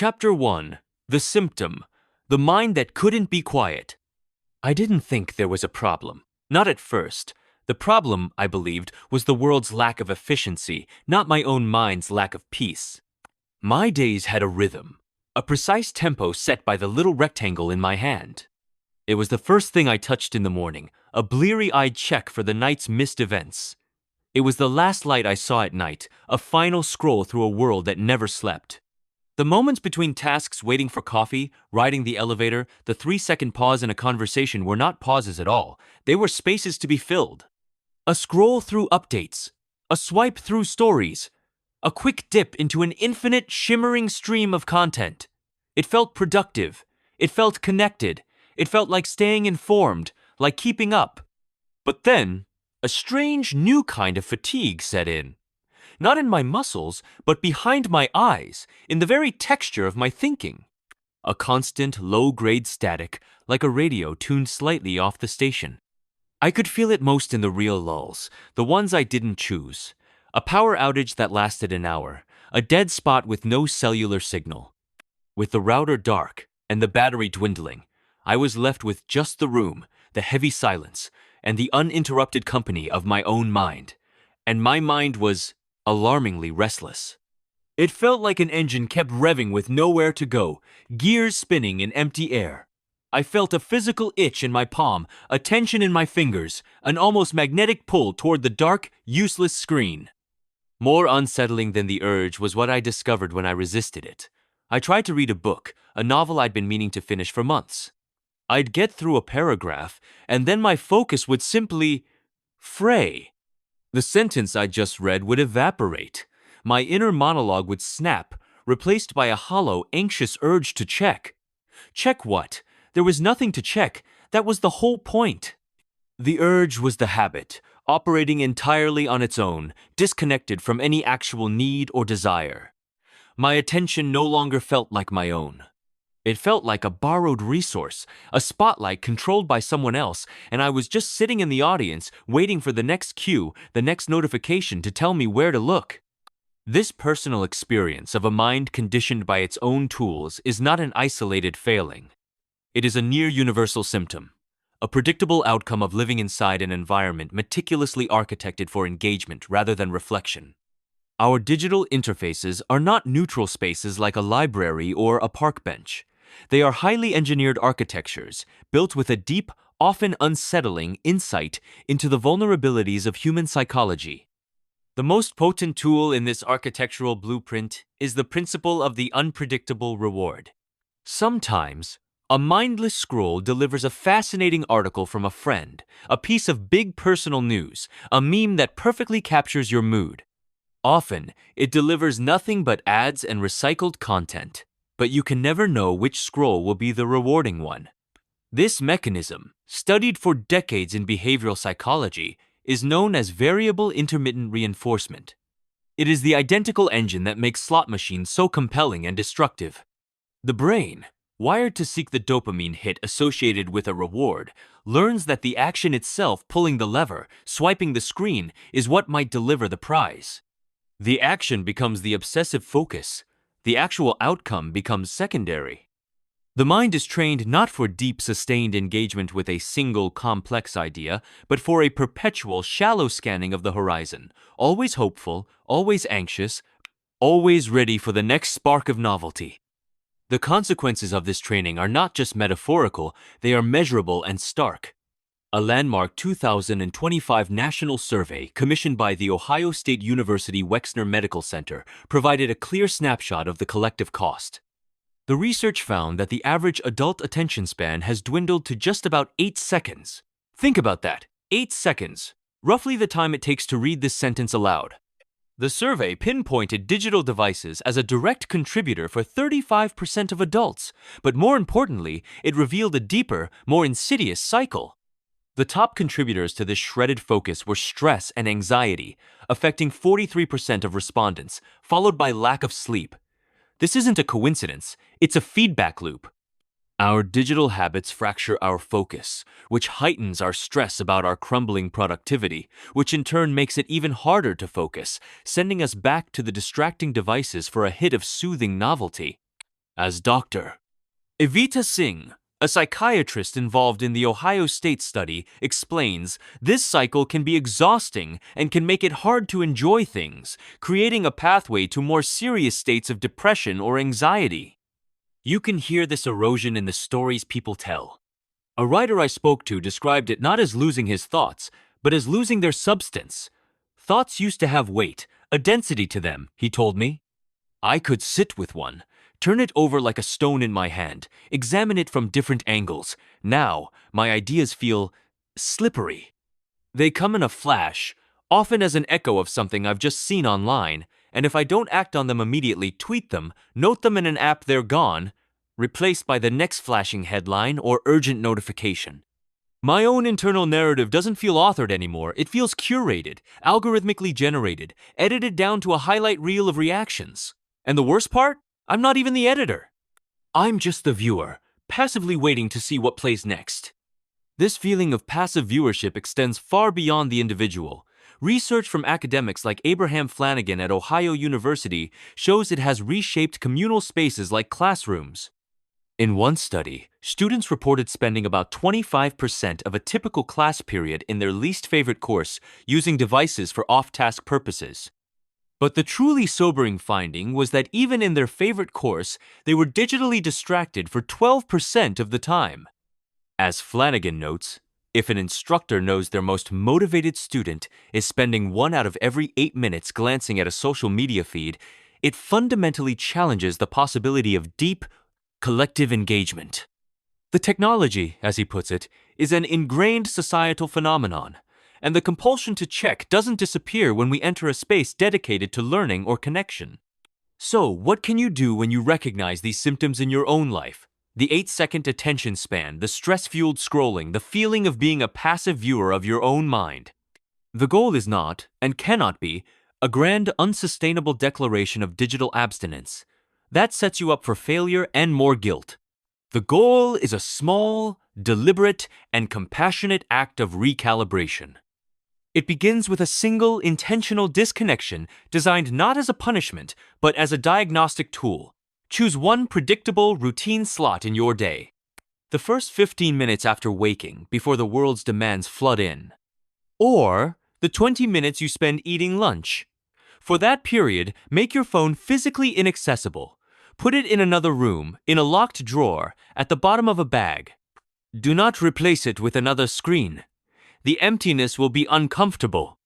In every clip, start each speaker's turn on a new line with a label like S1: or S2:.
S1: Chapter 1. The Symptom. The Mind That Couldn't Be Quiet. I didn't think there was a problem. Not at first. The problem, I believed, was the world's lack of efficiency, not my own mind's lack of peace. My days had a rhythm, a precise tempo set by the little rectangle in my hand. It was the first thing I touched in the morning, a bleary-eyed check for the night's missed events. It was the last light I saw at night, a final scroll through a world that never slept. The moments between tasks, waiting for coffee, riding the elevator, the 3-second pause in a conversation were not pauses at all. They were spaces to be filled. A scroll through updates, a swipe through stories, a quick dip into an infinite, shimmering stream of content. It felt productive. It felt connected. It felt like staying informed, like keeping up. But then, a strange new kind of fatigue set in. Not in my muscles, but behind my eyes, in the very texture of my thinking. A constant, low-grade static, like a radio tuned slightly off the station. I could feel it most in the real lulls, the ones I didn't choose. A power outage that lasted an hour, a dead spot with no cellular signal. With the router dark and the battery dwindling, I was left with just the room, the heavy silence, and the uninterrupted company of my own mind. And my mind was alarmingly restless. It felt like an engine kept revving with nowhere to go, gears spinning in empty air. I felt a physical itch in my palm, a tension in my fingers, an almost magnetic pull toward the dark, useless screen. More unsettling than the urge was what I discovered when I resisted it. I tried to read a book, a novel I'd been meaning to finish for months. I'd get through a paragraph, and then my focus would simply fray. The sentence I just read would evaporate. My inner monologue would snap, replaced by a hollow, anxious urge to check. Check what? There was nothing to check. That was the whole point. The urge was the habit, operating entirely on its own, disconnected from any actual need or desire. My attention no longer felt like my own. It felt like a borrowed resource, a spotlight controlled by someone else, and I was just sitting in the audience, waiting for the next cue, the next notification to tell me where to look. This personal experience of a mind conditioned by its own tools is not an isolated failing. It is a near-universal symptom, a predictable outcome of living inside an environment meticulously architected for engagement rather than reflection. Our digital interfaces are not neutral spaces like a library or a park bench. They are highly engineered architectures, built with a deep, often unsettling insight into the vulnerabilities of human psychology. The most potent tool in this architectural blueprint is the principle of the unpredictable reward. Sometimes, a mindless scroll delivers a fascinating article from a friend, a piece of big personal news, a meme that perfectly captures your mood. Often, it delivers nothing but ads and recycled content, but you can never know which scroll will be the rewarding one. This mechanism, studied for decades in behavioral psychology, is known as variable intermittent reinforcement. It is the identical engine that makes slot machines so compelling and destructive. The brain, wired to seek the dopamine hit associated with a reward, learns that the action itself, pulling the lever, swiping the screen, is what might deliver the prize. The action becomes the obsessive focus. The actual outcome becomes secondary. The mind is trained not for deep, sustained engagement with a single, complex idea, but for a perpetual, shallow scanning of the horizon, always hopeful, always anxious, always ready for the next spark of novelty. The consequences of this training are not just metaphorical, they are measurable and stark. A landmark 2025 national survey commissioned by the Ohio State University Wexner Medical Center provided a clear snapshot of the collective cost. The research found that the average adult attention span has dwindled to just about 8 seconds. Think about that, 8 seconds, roughly the time it takes to read this sentence aloud. The survey pinpointed digital devices as a direct contributor for 35% of adults, but more importantly, it revealed a deeper, more insidious cycle. The top contributors to this shredded focus were stress and anxiety, affecting 43% of respondents, followed by lack of sleep. This isn't a coincidence, it's a feedback loop. Our digital habits fracture our focus, which heightens our stress about our crumbling productivity, which in turn makes it even harder to focus, sending us back to the distracting devices for a hit of soothing novelty. as Dr. Evita Singh, a psychiatrist involved in the Ohio State study, explains this cycle can be exhausting and can make it hard to enjoy things, creating a pathway to more serious states of depression or anxiety. You can hear this erosion in the stories people tell. A writer I spoke to described it not as losing his thoughts, but as losing their substance. Thoughts used to have weight, a density to them, he told me. I could sit with one, turn it over like a stone in my hand, examine it from different angles. Now, my ideas feel slippery. They come in a flash, often as an echo of something I've just seen online, and if I don't act on them immediately, tweet them, note them in an app, they're gone, replaced by the next flashing headline or urgent notification. My own internal narrative doesn't feel authored anymore. It feels curated, algorithmically generated, edited down to a highlight reel of reactions. And the worst part? I'm not even the editor. I'm just the viewer, passively waiting to see what plays next. This feeling of passive viewership extends far beyond the individual. Research from academics like Abraham Flanagan at Ohio University shows it has reshaped communal spaces like classrooms. In one study, students reported spending about 25% of a typical class period in their least favorite course using devices for off-task purposes. But the truly sobering finding was that even in their favorite course, they were digitally distracted for 12% of the time. As Flanagan notes, if an instructor knows their most motivated student is spending 1 out of every 8 minutes glancing at a social media feed, it fundamentally challenges the possibility of deep, collective engagement. The technology, as he puts it, is an ingrained societal phenomenon, and the compulsion to check doesn't disappear when we enter a space dedicated to learning or connection. So, what can you do when you recognize these symptoms in your own life? The 8-second attention span, the stress-fueled scrolling, the feeling of being a passive viewer of your own mind. The goal is not, and cannot be, a grand, unsustainable declaration of digital abstinence. That sets you up for failure and more guilt. The goal is a small, deliberate, and compassionate act of recalibration. It begins with a single, intentional disconnection designed not as a punishment, but as a diagnostic tool. Choose one predictable, routine slot in your day. The first 15 minutes after waking, before the world's demands flood in. Or the 20 minutes you spend eating lunch. For that period, make your phone physically inaccessible. Put it in another room, in a locked drawer, at the bottom of a bag. Do not replace it with another screen. The emptiness will be uncomfortable.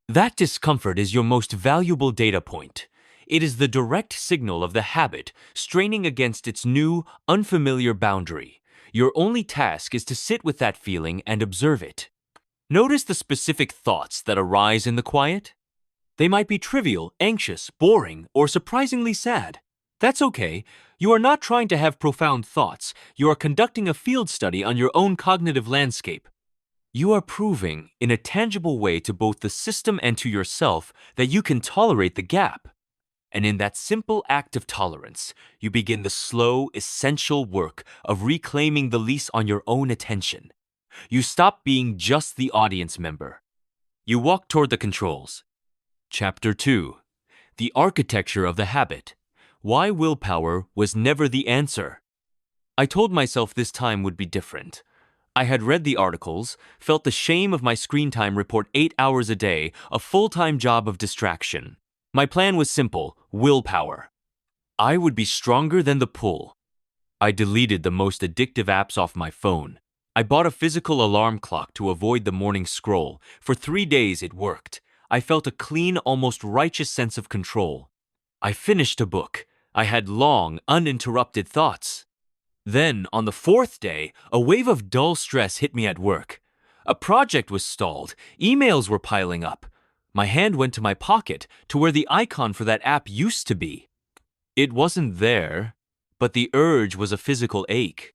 S1: That discomfort is your most valuable data point. It is the direct signal of the habit straining against its new, unfamiliar boundary. Your only task is to sit with that feeling and observe it. Notice the specific thoughts that arise in the quiet. They might be trivial, anxious, boring, or surprisingly sad. That's okay. You are not trying to have profound thoughts. You are conducting a field study on your own cognitive landscape. You are proving, in a tangible way to both the system and to yourself, that you can tolerate the gap. And in that simple act of tolerance, you begin the slow, essential work of reclaiming the lease on your own attention. You stop being just the audience member. You walk toward the controls. Chapter 2. The Architecture of the Habit. Why willpower was never the answer. I told myself this time would be different. I had read the articles, felt the shame of my screen time report 8 hours a day, a full-time job of distraction. My plan was simple: willpower. I would be stronger than the pull. I deleted the most addictive apps off my phone. I bought a physical alarm clock to avoid the morning scroll. For 3 days it worked. I felt a clean, almost righteous sense of control. I finished a book. I had long, uninterrupted thoughts. Then, on the 4th day, a wave of dull stress hit me at work. A project was stalled. Emails were piling up. My hand went to my pocket, to where the icon for that app used to be. It wasn't there, but the urge was a physical ache.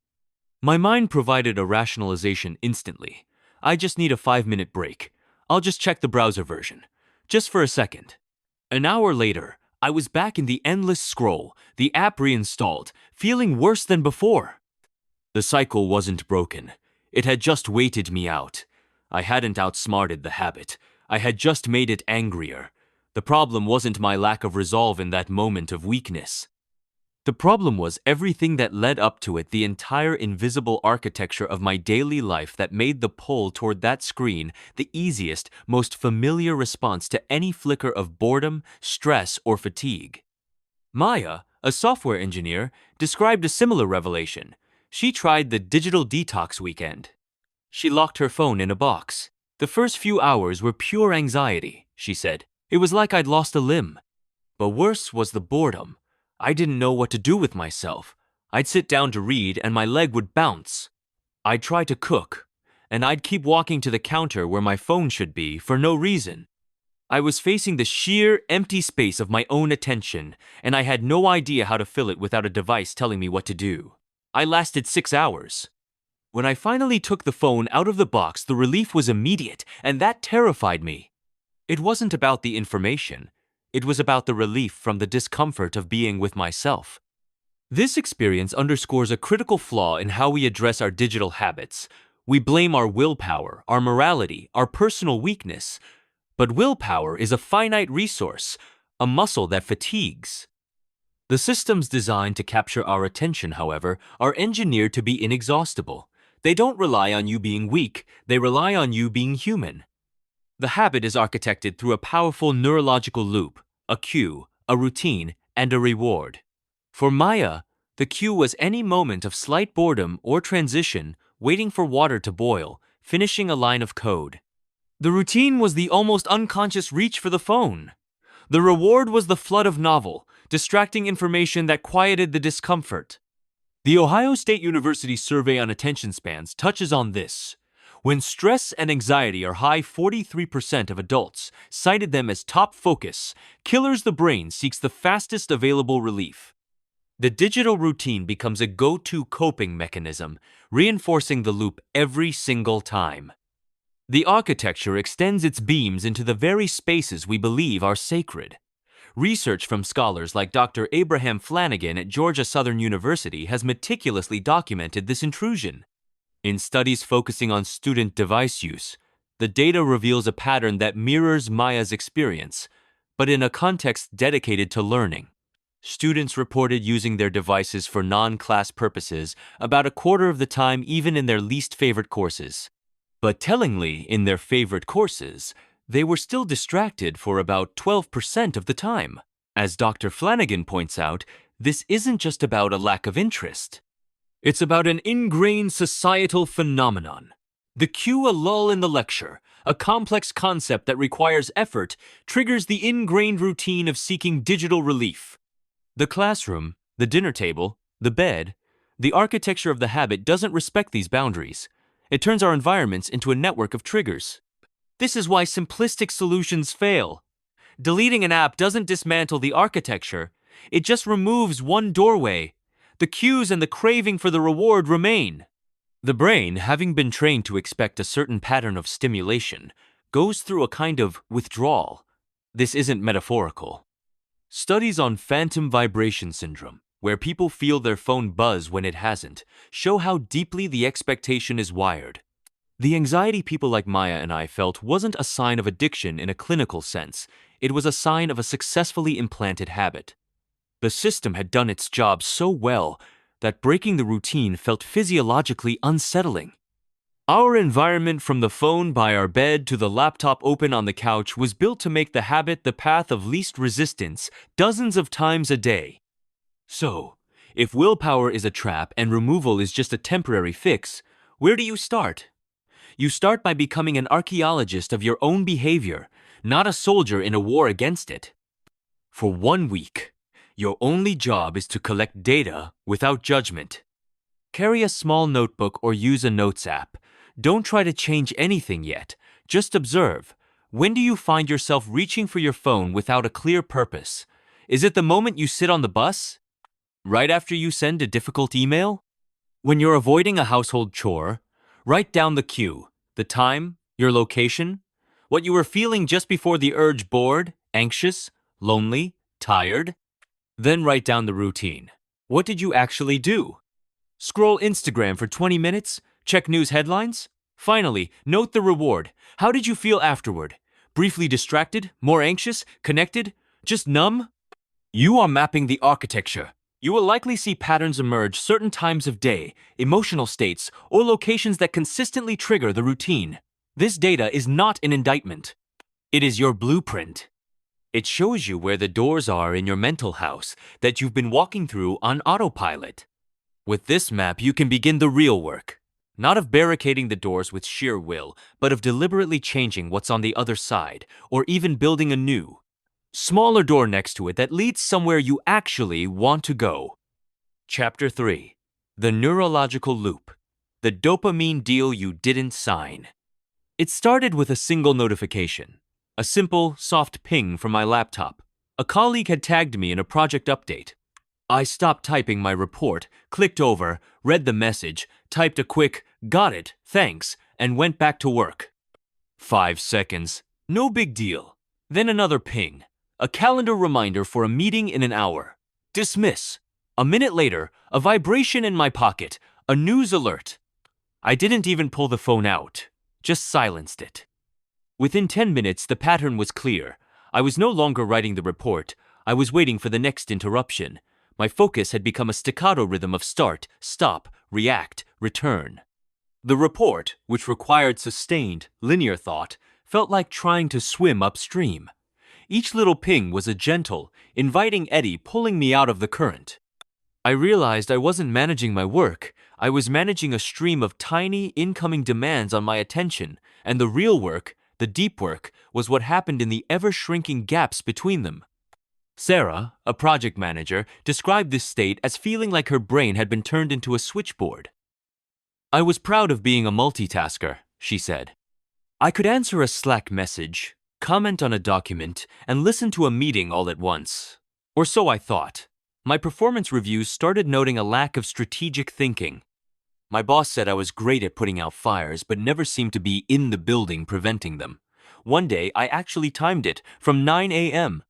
S1: My mind provided a rationalization instantly. I just need a 5-minute break. I'll just check the browser version. Just for a second. An hour later, I was back in the endless scroll, the app reinstalled, feeling worse than before. The cycle wasn't broken. It had just waited me out. I hadn't outsmarted the habit. I had just made it angrier. The problem wasn't my lack of resolve in that moment of weakness. The problem was everything that led up to it, the entire invisible architecture of my daily life that made the pull toward that screen the easiest, most familiar response to any flicker of boredom, stress, or fatigue. Maya, a software engineer, described a similar revelation. She tried the digital detox weekend. She locked her phone in a box. The first few hours were pure anxiety, she said. It was like I'd lost a limb. But worse was the boredom. I didn't know what to do with myself. I'd sit down to read and my leg would bounce. I'd try to cook, and I'd keep walking to the counter where my phone should be for no reason. I was facing the sheer empty space of my own attention, and I had no idea how to fill it without a device telling me what to do. I lasted 6 hours. When I finally took the phone out of the box, the relief was immediate, and that terrified me. It wasn't about the information. It was about the relief from the discomfort of being with myself. This experience underscores a critical flaw in how we address our digital habits. We blame our willpower, our morality, our personal weakness. But willpower is a finite resource, a muscle that fatigues. The systems designed to capture our attention, however, are engineered to be inexhaustible. They don't rely on you being weak, they rely on you being human. The habit is architected through a powerful neurological loop, a cue, a routine, and a reward. For Maya, the cue was any moment of slight boredom or transition, waiting for water to boil, finishing a line of code. The routine was the almost unconscious reach for the phone. The reward was the flood of novel, distracting information that quieted the discomfort. The Ohio State University Survey on Attention Spans touches on this. When stress and anxiety are high, 43% of adults cited them as top focus. Killers, the brain seeks the fastest available relief. The digital routine becomes a go-to coping mechanism, reinforcing the loop every single time. The architecture extends its beams into the very spaces we believe are sacred. Research from scholars like Dr. Abraham Flanagan at Georgia Southern University has meticulously documented this intrusion. In studies focusing on student device use, the data reveals a pattern that mirrors Maya's experience, but in a context dedicated to learning. Students reported using their devices for non-class purposes about a quarter of the time, even in their least favorite courses. But tellingly, in their favorite courses, they were still distracted for about 12% of the time. As Dr. Flanagan points out, this isn't just about a lack of interest. It's about an ingrained societal phenomenon. The cue, a lull in the lecture, a complex concept that requires effort, triggers the ingrained routine of seeking digital relief. The classroom, the dinner table, the bed, the architecture of the habit doesn't respect these boundaries. It turns our environments into a network of triggers. This is why simplistic solutions fail. Deleting an app doesn't dismantle the architecture. It just removes one doorway. The cues and the craving for the reward remain. The brain, having been trained to expect a certain pattern of stimulation, goes through a kind of withdrawal. This isn't metaphorical. Studies on phantom vibration syndrome, where people feel their phone buzz when it hasn't, show how deeply the expectation is wired. The anxiety people like Maya and I felt wasn't a sign of addiction in a clinical sense. It was a sign of a successfully implanted habit. The system had done its job so well that breaking the routine felt physiologically unsettling. Our environment, from the phone by our bed to the laptop open on the couch, was built to make the habit the path of least resistance dozens of times a day. So, if willpower is a trap and removal is just a temporary fix, where do you start? You start by becoming an archaeologist of your own behavior, not a soldier in a war against it. For 1 week, your only job is to collect data without judgment. Carry a small notebook or use a notes app. Don't try to change anything yet. Just observe. When do you find yourself reaching for your phone without a clear purpose? Is it the moment you sit on the bus? Right after you send a difficult email? When you're avoiding a household chore? Write down the cue, the time, your location, what you were feeling just before the urge: bored, anxious, lonely, tired. Then write down the routine. What did you actually do? Scroll Instagram for 20 minutes? Check news headlines? Finally, note the reward. How did you feel afterward? Briefly distracted? More anxious? Connected? Just numb? You are mapping the architecture. You will likely see patterns emerge certain times of day, emotional states, or locations that consistently trigger the routine. This data is not an indictment. It is your blueprint. It shows you where the doors are in your mental house that you've been walking through on autopilot. With this map, you can begin the real work. Not of barricading the doors with sheer will, but of deliberately changing what's on the other side, or even building a new, smaller door next to it that leads somewhere you actually want to go. Chapter 3. The Neurological Loop. The dopamine deal you didn't sign. It started with a single notification. A simple, soft ping from my laptop. A colleague had tagged me in a project update. I stopped typing my report, clicked over, read the message, typed a quick, "Got it, thanks," and went back to work. 5 seconds. No big deal. Then another ping. A calendar reminder for a meeting in an hour. Dismiss. A minute later, a vibration in my pocket, a news alert. I didn't even pull the phone out, just silenced it. Within 10 minutes, the pattern was clear. I was no longer writing the report. I was waiting for the next interruption. My focus had become a staccato rhythm of start, stop, react, return. The report, which required sustained, linear thought, felt like trying to swim upstream. Each little ping was a gentle, inviting eddy pulling me out of the current. I realized I wasn't managing my work. I was managing a stream of tiny, incoming demands on my attention, and the real work, the deep work, was what happened in the ever-shrinking gaps between them. Sarah, a project manager, described this state as feeling like her brain had been turned into a switchboard. I was proud of being a multitasker, she said. I could answer a Slack message, comment on a document, and listen to a meeting all at once. Or so I thought. My performance reviews started noting a lack of strategic thinking. My boss said I was great at putting out fires, but never seemed to be in the building preventing them. One day, I actually timed it from 9 a.m.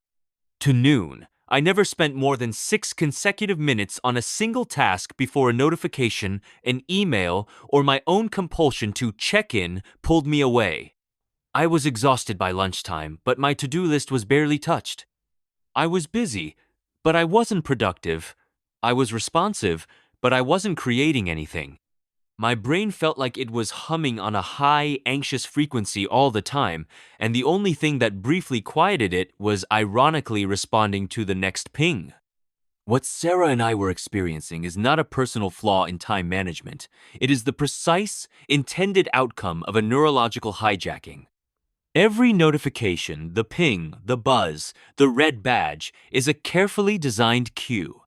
S1: to noon. I never spent more than 6 consecutive minutes on a single task before a notification, an email, or my own compulsion to check in pulled me away. I was exhausted by lunchtime, but my to-do list was barely touched. I was busy, but I wasn't productive. I was responsive, but I wasn't creating anything. My brain felt like it was humming on a high, anxious frequency all the time, and the only thing that briefly quieted it was ironically responding to the next ping. What Sarah and I were experiencing is not a personal flaw in time management. It is the precise, intended outcome of a neurological hijacking. Every notification, the ping, the buzz, the red badge, is a carefully designed cue.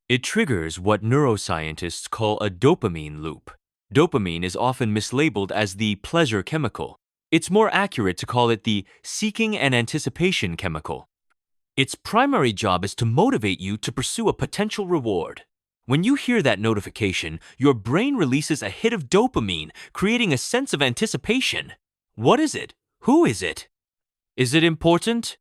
S1: It triggers what neuroscientists call a dopamine loop. Dopamine is often mislabeled as the pleasure chemical. It's more accurate to call it the seeking and anticipation chemical. Its primary job is to motivate you to pursue a potential reward. When you hear that notification, your brain releases a hit of dopamine, creating a sense of anticipation. What is it? Who is it? Is it important?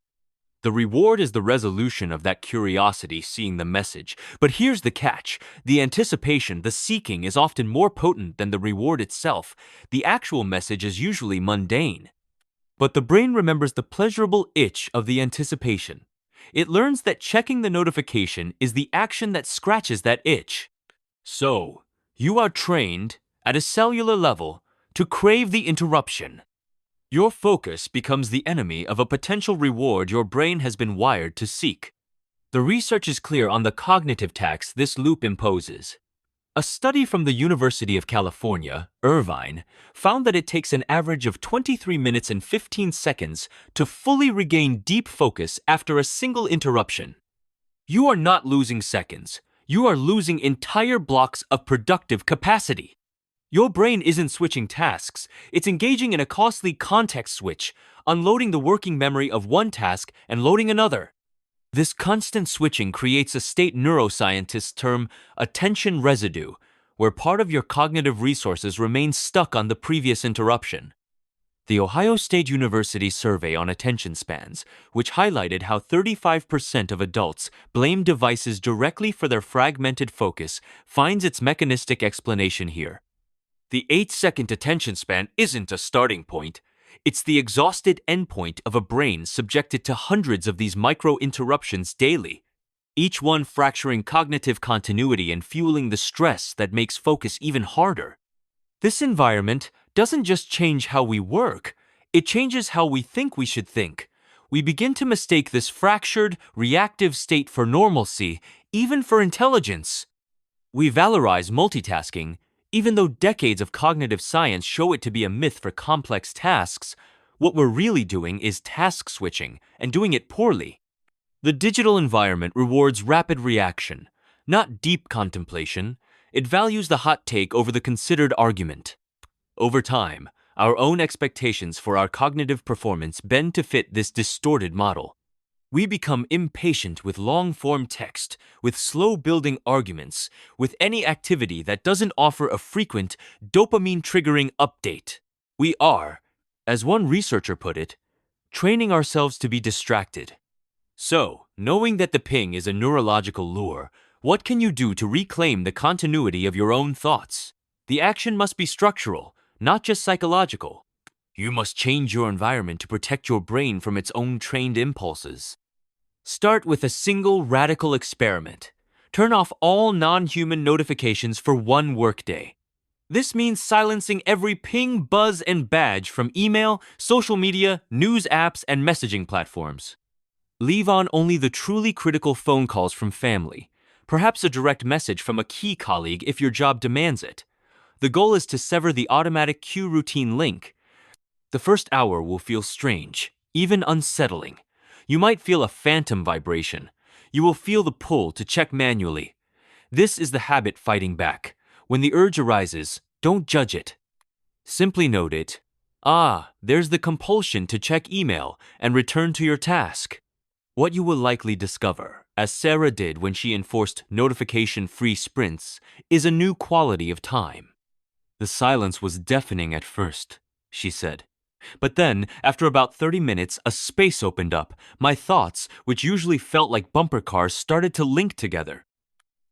S1: The reward is the resolution of that curiosity seeing the message. But here's the catch. The anticipation, the seeking, is often more potent than the reward itself. The actual message is usually mundane. But the brain remembers the pleasurable itch of the anticipation. It learns that checking the notification is the action that scratches that itch. So, you are trained, at a cellular level, to crave the interruption. Your focus becomes the enemy of a potential reward your brain has been wired to seek. The research is clear on the cognitive tax this loop imposes. A study from the University of California, Irvine, found that it takes an average of 23 minutes and 15 seconds to fully regain deep focus after a single interruption. You are not losing seconds. You are losing entire blocks of productive capacity. Your brain isn't switching tasks, it's engaging in a costly context switch, unloading the working memory of one task and loading another. This constant switching creates a state neuroscientists term attention residue, where part of your cognitive resources remain stuck on the previous interruption. The Ohio State University survey on attention spans, which highlighted how 35% of adults blame devices directly for their fragmented focus, finds its mechanistic explanation here. The 8-second attention span isn't a starting point. It's the exhausted endpoint of a brain subjected to hundreds of these micro-interruptions daily. each one fracturing cognitive continuity and fueling the stress that makes focus even harder. This environment doesn't just change how we work, it changes how we think we should think. We begin to mistake this fractured, reactive state for normalcy, even for intelligence. We valorize multitasking, even though decades of cognitive science show it to be a myth for complex tasks. What we're really doing is task switching, and doing it poorly. The digital environment rewards rapid reaction, not deep contemplation. It values the hot take over the considered argument. Over time, our own expectations for our cognitive performance bend to fit this distorted model. We become impatient with long-form text, with slow-building arguments, with any activity that doesn't offer a frequent, dopamine-triggering update. We are, as one researcher put it, training ourselves to be distracted. So, knowing that the ping is a neurological lure, what can you do to reclaim the continuity of your own thoughts? The action must be structural, not just psychological. You must change your environment to protect your brain from its own trained impulses. Start with a single radical experiment. Turn off all non-human notifications for one workday. This means silencing every ping, buzz, and badge from email, social media, news apps, and messaging platforms. Leave on only the truly critical phone calls from family, perhaps a direct message from a key colleague if your job demands it. The goal is to sever the automatic cue routine link. The first hour will feel strange, even unsettling. You might feel a phantom vibration. You will feel the pull to check manually. This is the habit fighting back. When the urge arises, don't judge it. Simply note it. There's the compulsion to check email and return to your task. What you will likely discover, as Sarah did when she enforced notification-free sprints, is a new quality of time. The silence was deafening at first, she said. But then, after about 30 minutes, a space opened up. My thoughts, which usually felt like bumper cars, started to link together.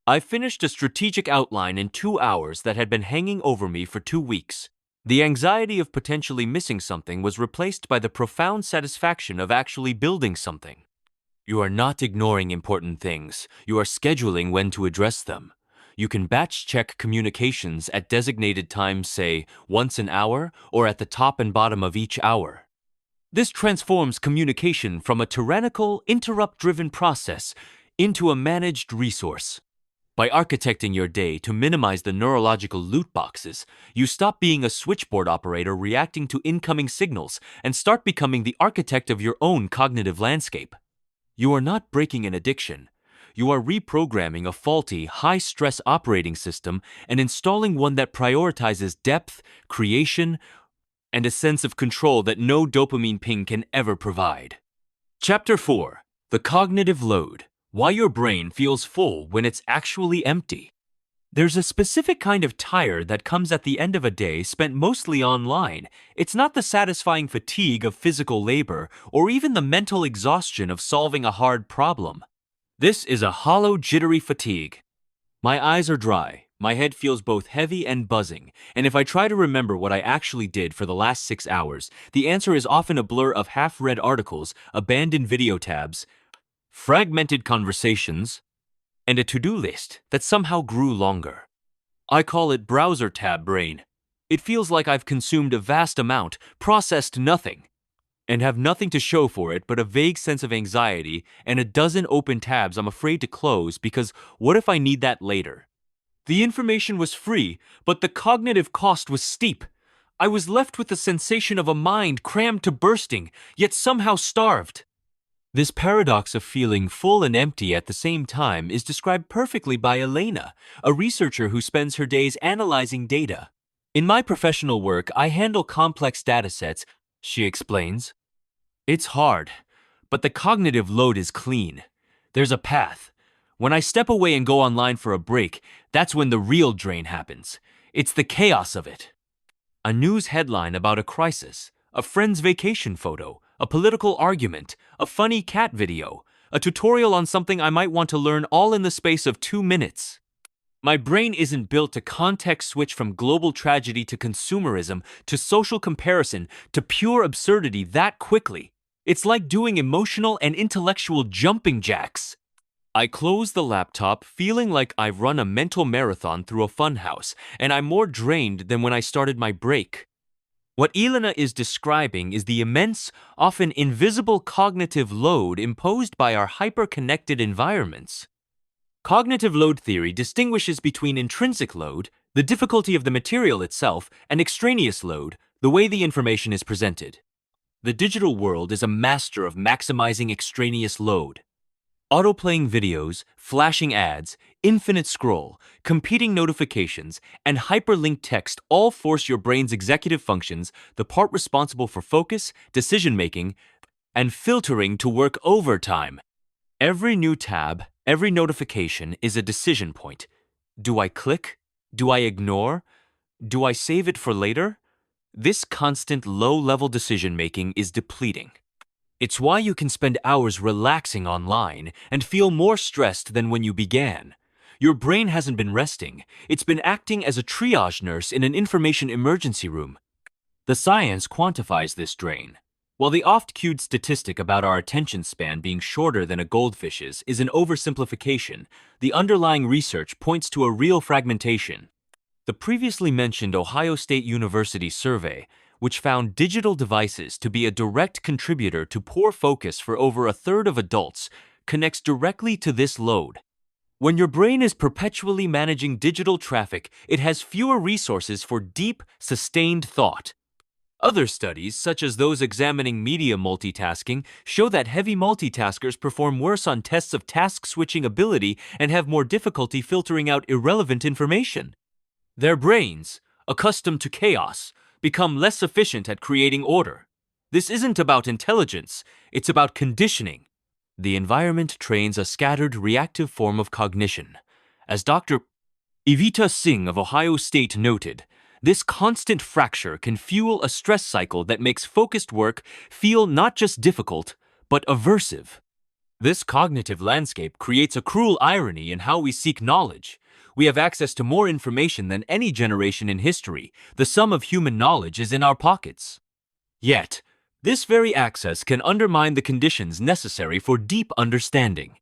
S1: I finished a strategic outline in 2 hours that had been hanging over me for 2 weeks. The anxiety of potentially missing something was replaced by the profound satisfaction of actually building something. You are not ignoring important things. You are scheduling when to address them. You can batch check communications at designated times, say, once an hour or at the top and bottom of each hour. This transforms communication from a tyrannical, interrupt-driven process into a managed resource. By architecting your day to minimize the neurological loot boxes, you stop being a switchboard operator reacting to incoming signals and start becoming the architect of your own cognitive landscape. You are not breaking an addiction. You are reprogramming a faulty, high-stress operating system and installing one that prioritizes depth, creation, and a sense of control that no dopamine ping can ever provide. Chapter 4. The Cognitive Load. Why your brain feels full when it's actually empty. There's a specific kind of tired that comes at the end of a day spent mostly online. It's not the satisfying fatigue of physical labor or even the mental exhaustion of solving a hard problem. This is a hollow, jittery fatigue. My eyes are dry, my head feels both heavy and buzzing, and if I try to remember what I actually did for the last 6 hours, the answer is often a blur of half-read articles, abandoned video tabs, fragmented conversations, and a to-do list that somehow grew longer. I call it browser tab brain. It feels like I've consumed a vast amount, processed nothing, and have nothing to show for it but a vague sense of anxiety and a dozen open tabs I'm afraid to close because what if I need that later? The information was free, but the cognitive cost was steep. I was left with the sensation of a mind crammed to bursting, yet somehow starved. This paradox of feeling full and empty at the same time is described perfectly by Elena, a researcher who spends her days analyzing data. In my professional work, I handle complex datasets, she explains. It's hard, but the cognitive load is clean. There's a path. When I step away and go online for a break, that's when the real drain happens. It's the chaos of it. A news headline about a crisis, a friend's vacation photo, a political argument, a funny cat video, a tutorial on something I might want to learn all in the space of 2 minutes. My brain isn't built to context switch from global tragedy to consumerism to social comparison to pure absurdity that quickly. It's like doing emotional and intellectual jumping jacks. I close the laptop feeling like I've run a mental marathon through a funhouse, and I'm more drained than when I started my break. What Elena is describing is the immense, often invisible cognitive load imposed by our hyper-connected environments. Cognitive load theory distinguishes between intrinsic load, the difficulty of the material itself, and extraneous load, the way the information is presented. The digital world is a master of maximizing extraneous load. Autoplaying videos, flashing ads, infinite scroll, competing notifications, and hyperlinked text all force your brain's executive functions, the part responsible for focus, decision-making, and filtering to work overtime. Every new tab, every notification is a decision point. Do I click? Do I ignore? Do I save it for later? This constant low-level decision-making is depleting. It's why you can spend hours relaxing online and feel more stressed than when you began. Your brain hasn't been resting. It's been acting as a triage nurse in an information emergency room. The science quantifies this drain. While the oft-cued statistic about our attention span being shorter than a goldfish's is an oversimplification, the underlying research points to a real fragmentation. The previously mentioned Ohio State University survey, which found digital devices to be a direct contributor to poor focus for over a third of adults, connects directly to this load. When your brain is perpetually managing digital traffic, it has fewer resources for deep, sustained thought. Other studies, such as those examining media multitasking, show that heavy multitaskers perform worse on tests of task-switching ability and have more difficulty filtering out irrelevant information. Their brains, accustomed to chaos, become less efficient at creating order. This isn't about intelligence, it's about conditioning. The environment trains a scattered, reactive form of cognition. As Dr. Evita Singh of Ohio State noted, this constant fracture can fuel a stress cycle that makes focused work feel not just difficult, but aversive. This cognitive landscape creates a cruel irony in how we seek knowledge. We have access to more information than any generation in history. The sum of human knowledge is in our pockets. Yet, this very access can undermine the conditions necessary for deep understanding.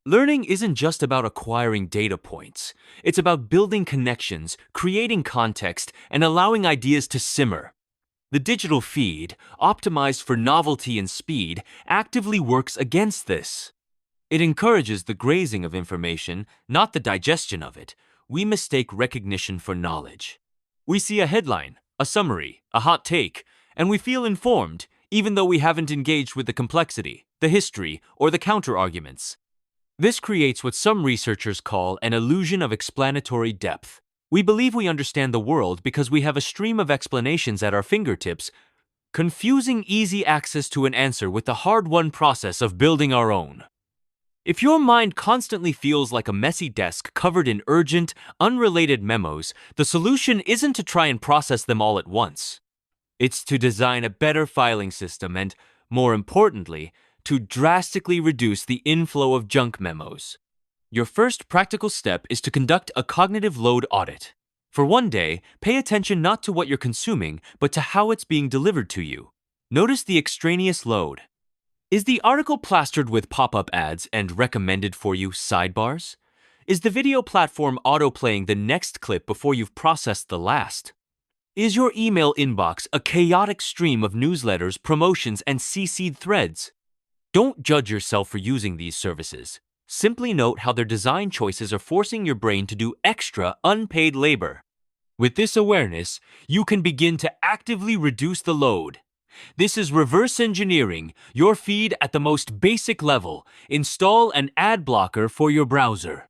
S1: Learning isn't just about acquiring data points. It's about building connections, creating context, and allowing ideas to simmer. The digital feed, optimized for novelty and speed, actively works against this. It encourages the grazing of information, not the digestion of it. We mistake recognition for knowledge. We see a headline, a summary, a hot take, and we feel informed, even though we haven't engaged with the complexity, the history, or the counter-arguments. This creates what some researchers call an illusion of explanatory depth. We believe we understand the world because we have a stream of explanations at our fingertips, confusing easy access to an answer with the hard-won process of building our own. If your mind constantly feels like a messy desk covered in urgent, unrelated memos, the solution isn't to try and process them all at once. It's to design a better filing system and, more importantly, to drastically reduce the inflow of junk memos. Your first practical step is to conduct a cognitive load audit. For one day, pay attention not to what you're consuming, but to how it's being delivered to you. Notice the extraneous load. Is the article plastered with pop-up ads and recommended for you sidebars? Is the video platform autoplaying the next clip before you've processed the last? Is your email inbox a chaotic stream of newsletters, promotions, and CC'd threads? Don't judge yourself for using these services. Simply note how their design choices are forcing your brain to do extra, unpaid labor. With this awareness, you can begin to actively reduce the load. This is reverse engineering your feed at the most basic level. Install an ad blocker for your browser.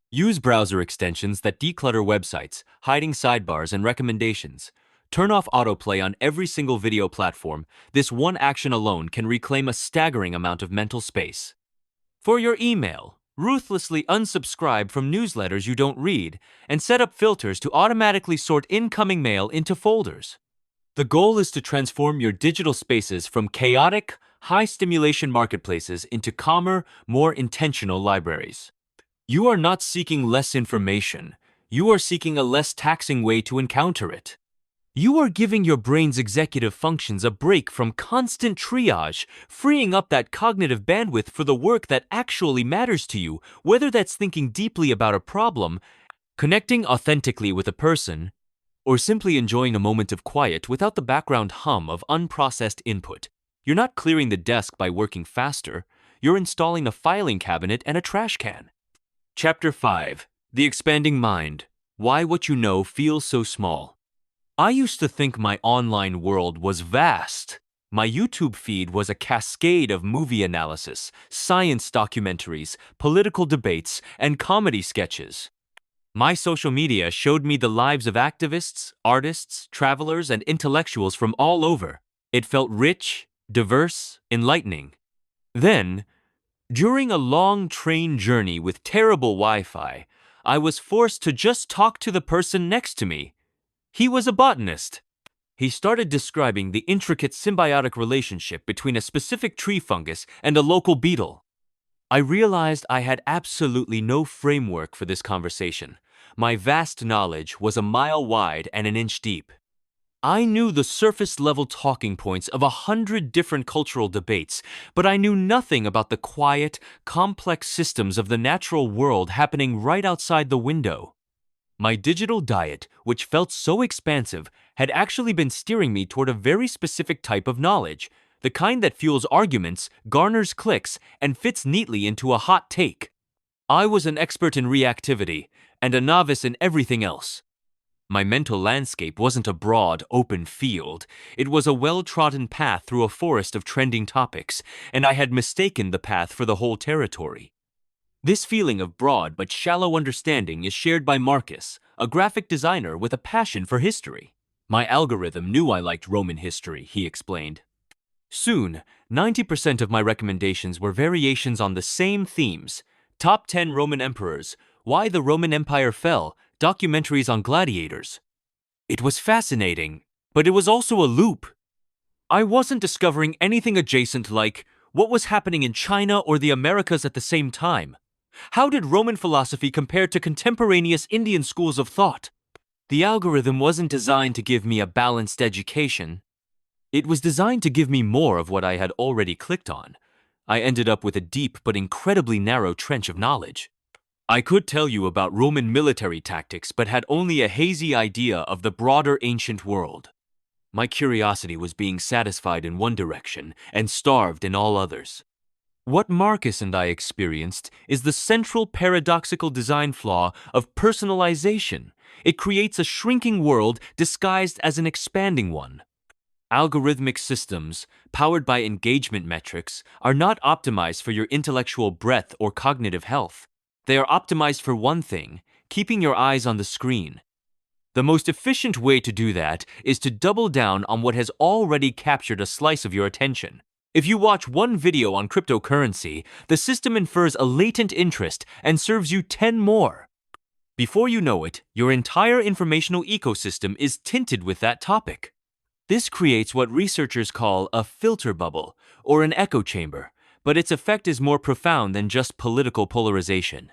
S1: Use browser extensions that declutter websites, hiding sidebars and recommendations. Turn off autoplay on every single video platform. This one action alone can reclaim a staggering amount of mental space. For your email, ruthlessly unsubscribe from newsletters you don't read and set up filters to automatically sort incoming mail into folders. The goal is to transform your digital spaces from chaotic, high-stimulation marketplaces into calmer, more intentional libraries. You are not seeking less information. You are seeking a less taxing way to encounter it. You are giving your brain's executive functions a break from constant triage, freeing up that cognitive bandwidth for the work that actually matters to you, whether that's thinking deeply about a problem, connecting authentically with a person, or simply enjoying a moment of quiet without the background hum of unprocessed input. You're not clearing the desk by working faster, you're installing a filing cabinet and a trash can. Chapter 5. The Expanding Mind. Why what you know feels so small. I used to think my online world was vast. My YouTube feed was a cascade of movie analysis, science documentaries, political debates, and comedy sketches. My social media showed me the lives of activists, artists, travelers, and intellectuals from all over. It felt rich, diverse, enlightening. Then, during a long train journey with terrible Wi-Fi, I was forced to just talk to the person next to me. He was a botanist. He started describing the intricate symbiotic relationship between a specific tree fungus and a local beetle. I realized I had absolutely no framework for this conversation. My vast knowledge was a mile wide and an inch deep. I knew the surface-level talking points of 100 different cultural debates, but I knew nothing about the quiet, complex systems of the natural world happening right outside the window. My digital diet, which felt so expansive, had actually been steering me toward a very specific type of knowledge, the kind that fuels arguments, garners clicks, and fits neatly into a hot take. I was an expert in reactivity, and a novice in everything else. My mental landscape wasn't a broad, open field. It was a well-trodden path through a forest of trending topics, and I had mistaken the path for the whole territory. This feeling of broad but shallow understanding is shared by Marcus, a graphic designer with a passion for history. My algorithm knew I liked Roman history, he explained. Soon, 90% of my recommendations were variations on the same themes: Top 10 Roman Emperors, Why the Roman Empire Fell, documentaries on gladiators. It was fascinating, but it was also a loop. I wasn't discovering anything adjacent like what was happening in China or the Americas at the same time. How did Roman philosophy compare to contemporaneous Indian schools of thought? The algorithm wasn't designed to give me a balanced education. It was designed to give me more of what I had already clicked on. I ended up with a deep but incredibly narrow trench of knowledge. I could tell you about Roman military tactics, but had only a hazy idea of the broader ancient world. My curiosity was being satisfied in one direction and starved in all others. What Marcus and I experienced is the central paradoxical design flaw of personalization. It creates a shrinking world disguised as an expanding one. Algorithmic systems, powered by engagement metrics, are not optimized for your intellectual breadth or cognitive health. They are optimized for one thing: keeping your eyes on the screen. The most efficient way to do that is to double down on what has already captured a slice of your attention. If you watch one video on cryptocurrency, the system infers a latent interest and serves you 10 more. Before you know it, your entire informational ecosystem is tinted with that topic. This creates what researchers call a filter bubble, or an echo chamber, but its effect is more profound than just political polarization.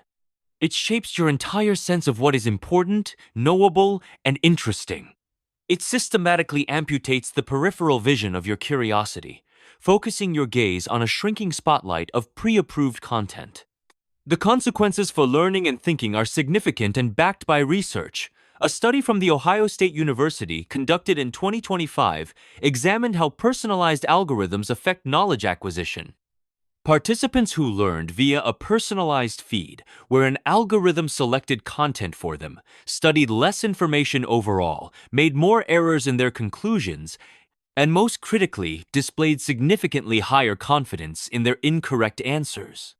S1: It shapes your entire sense of what is important, knowable, and interesting. It systematically amputates the peripheral vision of your curiosity, focusing your gaze on a shrinking spotlight of pre-approved content. The consequences for learning and thinking are significant and backed by research. A study from The Ohio State University, conducted in 2025, examined how personalized algorithms affect knowledge acquisition. Participants who learned via a personalized feed, where an algorithm selected content for them, studied less information overall, made more errors in their conclusions, and most critically, displayed significantly higher confidence in their incorrect answers.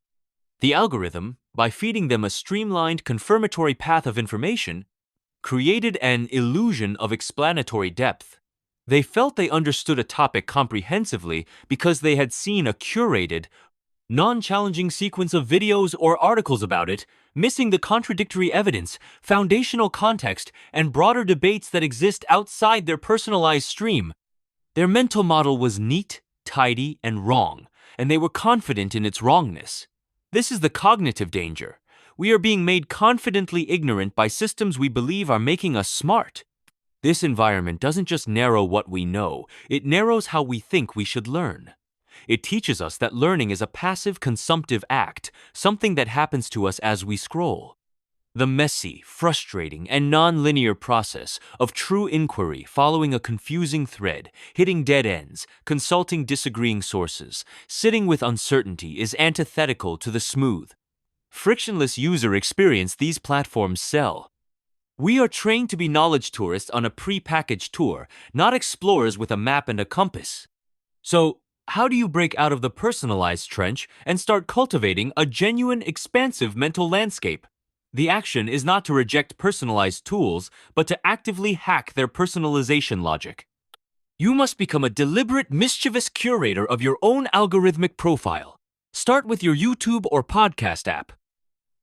S1: The algorithm, by feeding them a streamlined confirmatory path of information, created an illusion of explanatory depth. They felt they understood a topic comprehensively because they had seen a curated, non-challenging sequence of videos or articles about it, missing the contradictory evidence, foundational context, and broader debates that exist outside their personalized stream. Their mental model was neat, tidy, and wrong, and they were confident in its wrongness. This is the cognitive danger. We are being made confidently ignorant by systems we believe are making us smart. This environment doesn't just narrow what we know, it narrows how we think we should learn. It teaches us that learning is a passive consumptive act, something that happens to us as we scroll. The messy, frustrating, and non-linear process of true inquiry following a confusing thread, hitting dead ends, consulting disagreeing sources, sitting with uncertainty is antithetical to the smooth, frictionless user experience these platforms sell. We are trained to be knowledge tourists on a pre-packaged tour, not explorers with a map and a compass. So, how do you break out of the personalized trench and start cultivating a genuine, expansive mental landscape? The action is not to reject personalized tools, but to actively hack their personalization logic. You must become a deliberate, mischievous curator of your own algorithmic profile. Start with your YouTube or podcast app.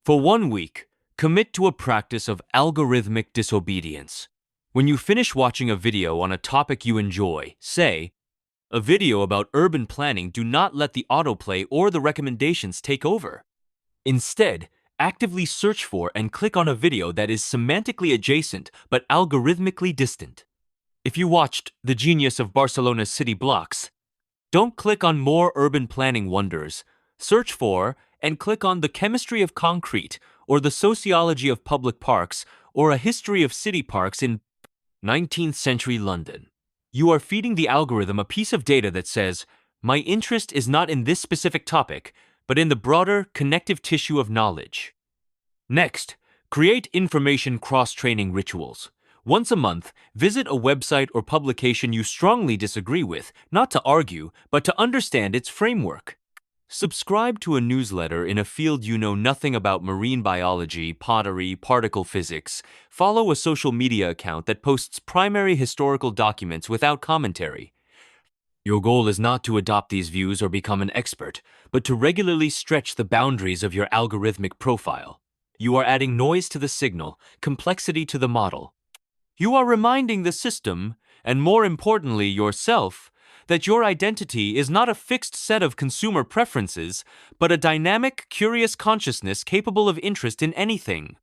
S1: For 1 week, commit to a practice of algorithmic disobedience. When you finish watching a video on a topic you enjoy, say, a video about urban planning, do not let the autoplay or the recommendations take over. Instead, actively search for and click on a video that is semantically adjacent but algorithmically distant. If you watched The Genius of Barcelona's City Blocks, don't click on more urban planning wonders. Search for and click on The Chemistry of Concrete or The Sociology of Public Parks or A History of City Parks in 19th century London. You are feeding the algorithm a piece of data that says, my interest is not in this specific topic, but in the broader connective tissue of knowledge. Next, create information cross-training rituals. Once a month, visit a website or publication you strongly disagree with, not to argue, but to understand its framework. Subscribe to a newsletter in a field you know nothing about: marine biology, pottery, particle physics. Follow a social media account that posts primary historical documents without commentary. Your goal is not to adopt these views or become an expert, but to regularly stretch the boundaries of your algorithmic profile. You are adding noise to the signal, complexity to the model. You are reminding the system, and more importantly yourself, that your identity is not a fixed set of consumer preferences, but a dynamic, curious consciousness capable of interest in anything.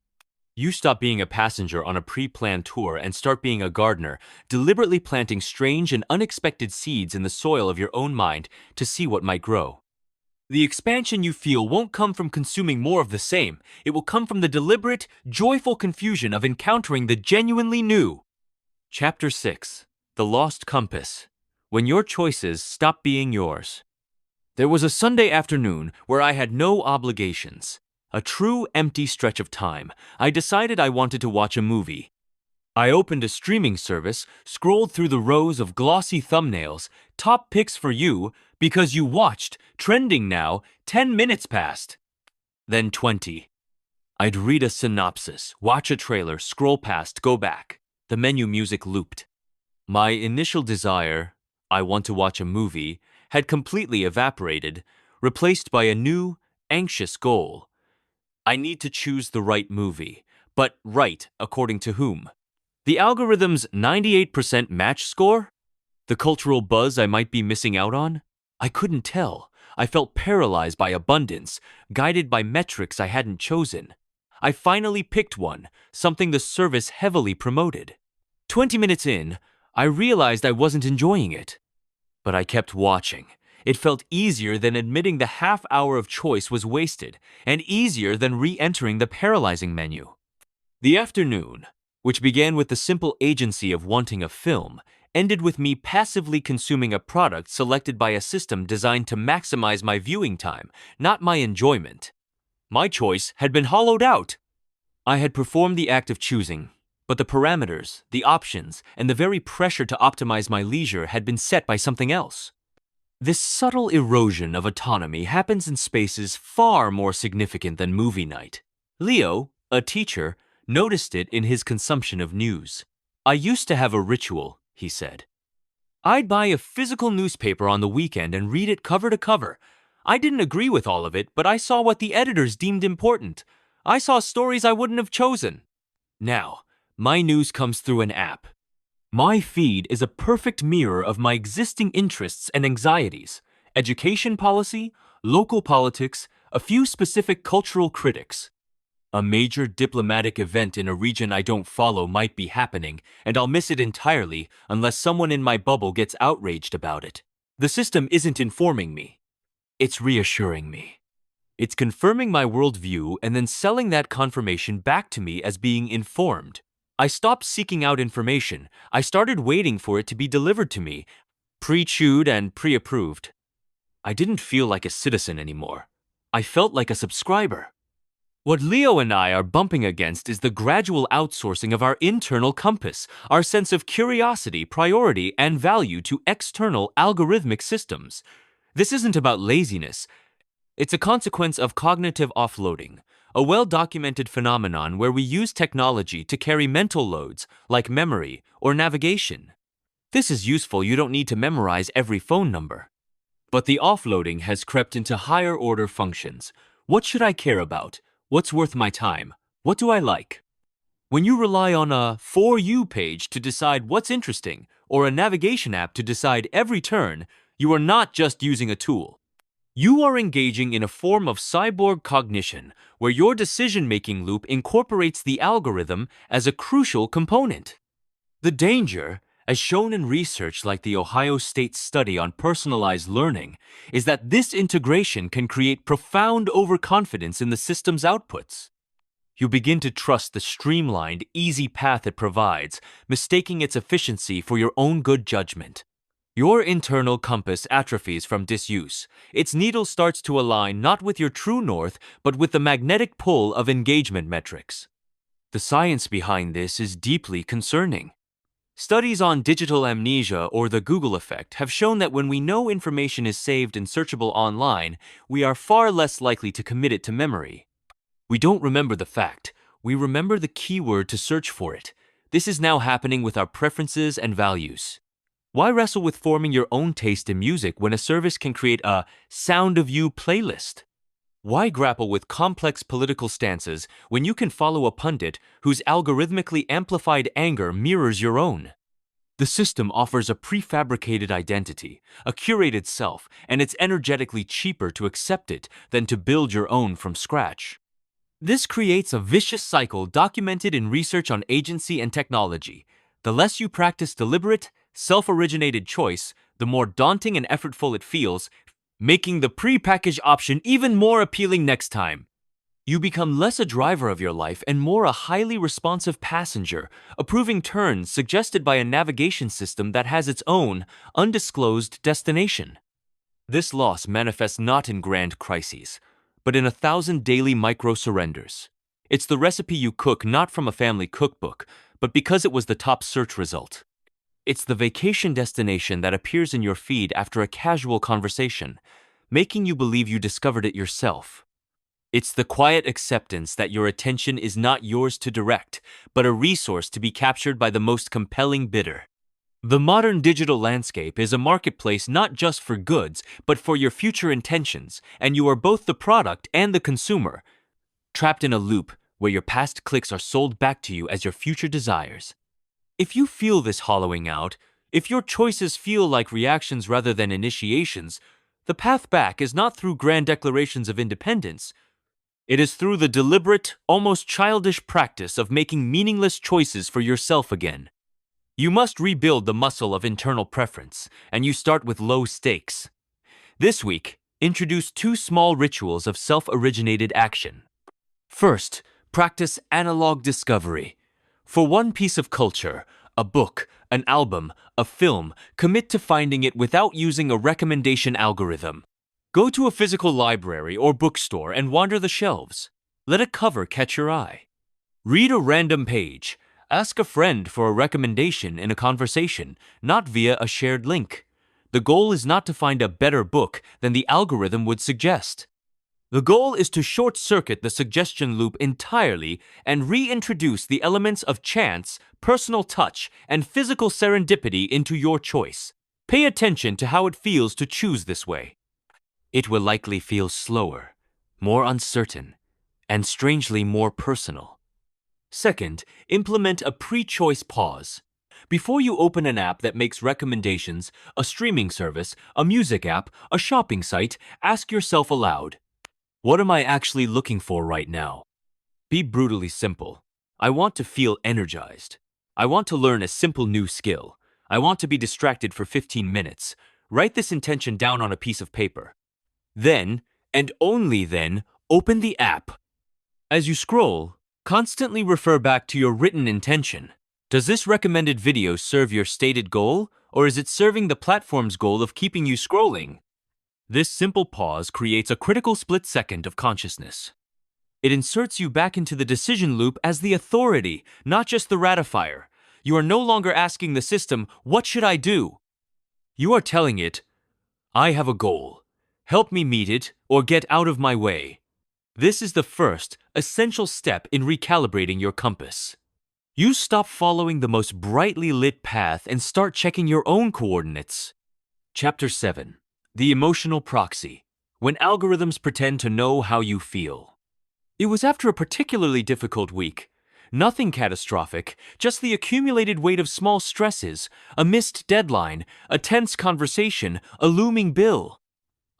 S1: You stop being a passenger on a pre-planned tour and start being a gardener, deliberately planting strange and unexpected seeds in the soil of your own mind to see what might grow. The expansion you feel won't come from consuming more of the same. It will come from the deliberate, joyful confusion of encountering the genuinely new. Chapter 6. The Lost Compass. When your choices stop being yours. There was a Sunday afternoon where I had no obligations. A true empty stretch of time. I decided I wanted to watch a movie. I opened a streaming service, scrolled through the rows of glossy thumbnails, top picks for you, because you watched, trending now, 10 minutes passed. Then 20. I'd read a synopsis, watch a trailer, scroll past, go back. The menu music looped. My initial desire, I want to watch a movie, had completely evaporated, replaced by a new, anxious goal. I need to choose the right movie, but right according to whom? The algorithm's 98% match score? The cultural buzz I might be missing out on? I couldn't tell. I felt paralyzed by abundance, guided by metrics I hadn't chosen. I finally picked one, something the service heavily promoted. 20 minutes in, I realized I wasn't enjoying it. But I kept watching. It felt easier than admitting the half hour of choice was wasted, and easier than re-entering the paralyzing menu. The afternoon, which began with the simple agency of wanting a film, ended with me passively consuming a product selected by a system designed to maximize my viewing time, not my enjoyment. My choice had been hollowed out. I had performed the act of choosing, but the parameters, the options, and the very pressure to optimize my leisure had been set by something else. This subtle erosion of autonomy happens in spaces far more significant than movie night. Leo, a teacher, noticed it in his consumption of news. I used to have a ritual, he said. I'd buy a physical newspaper on the weekend and read it cover to cover. I didn't agree with all of it, but I saw what the editors deemed important. I saw stories I wouldn't have chosen. Now, my news comes through an app. My feed is a perfect mirror of my existing interests and anxieties: education policy, local politics, a few specific cultural critics. A major diplomatic event in a region I don't follow might be happening, and I'll miss it entirely unless someone in my bubble gets outraged about it. The system isn't informing me. It's reassuring me. It's confirming my worldview and then selling that confirmation back to me as being informed. I stopped seeking out information. I started waiting for it to be delivered to me, pre-chewed and pre-approved. I didn't feel like a citizen anymore. I felt like a subscriber. What Leo and I are bumping against is the gradual outsourcing of our internal compass, our sense of curiosity, priority, and value to external algorithmic systems. This isn't about laziness. It's a consequence of cognitive offloading, a well-documented phenomenon where we use technology to carry mental loads like memory or navigation. This is useful. You don't need to memorize every phone number. But the offloading has crept into higher-order functions. What should I care about? What's worth my time? What do I like? When you rely on a For You page to decide what's interesting or a navigation app to decide every turn, you are not just using a tool. You are engaging in a form of cyborg cognition where your decision-making loop incorporates the algorithm as a crucial component. The danger, as shown in research like the Ohio State study on personalized learning, is that this integration can create profound overconfidence in the system's outputs. You begin to trust the streamlined, easy path it provides, mistaking its efficiency for your own good judgment. Your internal compass atrophies from disuse. Its needle starts to align not with your true north, but with the magnetic pull of engagement metrics. The science behind this is deeply concerning. Studies on digital amnesia or the Google effect have shown that when we know information is saved and searchable online, we are far less likely to commit it to memory. We don't remember the fact, we remember the keyword to search for it. This is now happening with our preferences and values. Why wrestle with forming your own taste in music when a service can create a Sound of You playlist? Why grapple with complex political stances when you can follow a pundit whose algorithmically amplified anger mirrors your own? The system offers a prefabricated identity, a curated self, and it's energetically cheaper to accept it than to build your own from scratch. This creates a vicious cycle documented in research on agency and technology. The less you practice deliberate, self-originated choice, the more daunting and effortful it feels, making the pre-packaged option even more appealing next time. You become less a driver of your life and more a highly responsive passenger, approving turns suggested by a navigation system that has its own, undisclosed destination. This loss manifests not in grand crises, but in 1,000 daily micro-surrenders. It's the recipe you cook not from a family cookbook, but because it was the top search result. It's the vacation destination that appears in your feed after a casual conversation, making you believe you discovered it yourself. It's the quiet acceptance that your attention is not yours to direct, but a resource to be captured by the most compelling bidder. The modern digital landscape is a marketplace not just for goods, but for your future intentions, and you are both the product and the consumer, trapped in a loop where your past clicks are sold back to you as your future desires. If you feel this hollowing out, if your choices feel like reactions rather than initiations, the path back is not through grand declarations of independence. It is through the deliberate, almost childish practice of making meaningless choices for yourself again. You must rebuild the muscle of internal preference, and you start with low stakes. This week, introduce 2 small rituals of self-originated action. First, practice analog discovery. For one piece of culture, a book, an album, a film, commit to finding it without using a recommendation algorithm. Go to a physical library or bookstore and wander the shelves. Let a cover catch your eye. Read a random page. Ask a friend for a recommendation in a conversation, not via a shared link. The goal is not to find a better book than the algorithm would suggest. The goal is to short-circuit the suggestion loop entirely and reintroduce the elements of chance, personal touch, and physical serendipity into your choice. Pay attention to how it feels to choose this way. It will likely feel slower, more uncertain, and strangely more personal. Second, implement a pre-choice pause. Before you open an app that makes recommendations, a streaming service, a music app, a shopping site, ask yourself aloud, what am I actually looking for right now? Be brutally simple. I want to feel energized. I want to learn a simple new skill. I want to be distracted for 15 minutes. Write this intention down on a piece of paper. Then, and only then, open the app. As you scroll, constantly refer back to your written intention. Does this recommended video serve your stated goal, or is it serving the platform's goal of keeping you scrolling? This simple pause creates a critical split second of consciousness. It inserts you back into the decision loop as the authority, not just the ratifier. You are no longer asking the system, "What should I do?" You are telling it, "I have a goal. Help me meet it or get out of my way." This is the first, essential step in recalibrating your compass. You stop following the most brightly lit path and start checking your own coordinates. Chapter 7. The Emotional Proxy. When Algorithms Pretend to Know How You Feel. It was after a particularly difficult week. Nothing catastrophic, just the accumulated weight of small stresses, a missed deadline, a tense conversation, a looming bill.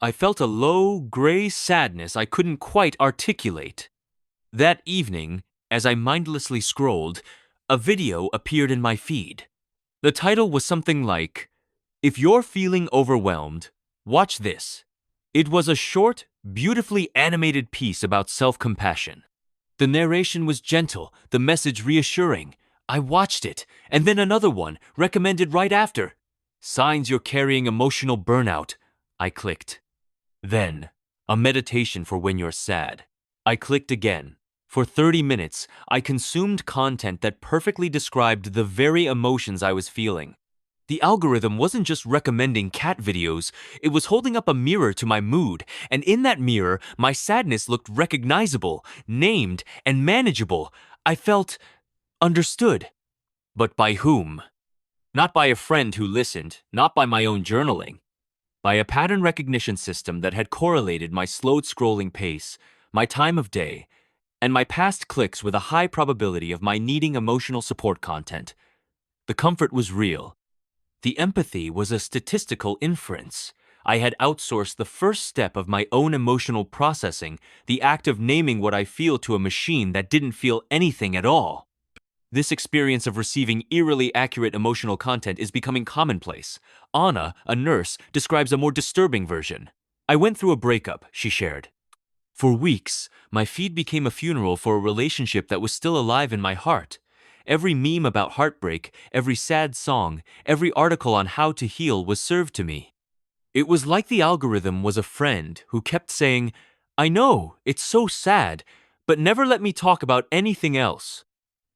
S1: I felt a low, gray sadness I couldn't quite articulate. That evening, as I mindlessly scrolled, a video appeared in my feed. The title was something like, "If you're feeling overwhelmed, watch this." It was a short, beautifully animated piece about self-compassion. The narration was gentle, the message reassuring. I watched it, and then another one, recommended right after. "Signs you're carrying emotional burnout." I clicked. Then, a meditation for when you're sad. I clicked again. For 30 minutes, I consumed content that perfectly described the very emotions I was feeling. The algorithm wasn't just recommending cat videos, it was holding up a mirror to my mood, and in that mirror, my sadness looked recognizable, named, and manageable. I felt understood. But by whom? Not by a friend who listened, not by my own journaling. By a pattern recognition system that had correlated my slowed scrolling pace, my time of day, and my past clicks with a high probability of my needing emotional support content. The comfort was real. The empathy was a statistical inference. I had outsourced the first step of my own emotional processing, the act of naming what I feel to a machine that didn't feel anything at all. This experience of receiving eerily accurate emotional content is becoming commonplace. Anna, a nurse, describes a more disturbing version. "I went through a breakup," she shared. "For weeks, my feed became a funeral for a relationship that was still alive in my heart. Every meme about heartbreak, every sad song, every article on how to heal was served to me. It was like the algorithm was a friend who kept saying, 'I know, it's so sad, but never let me talk about anything else.'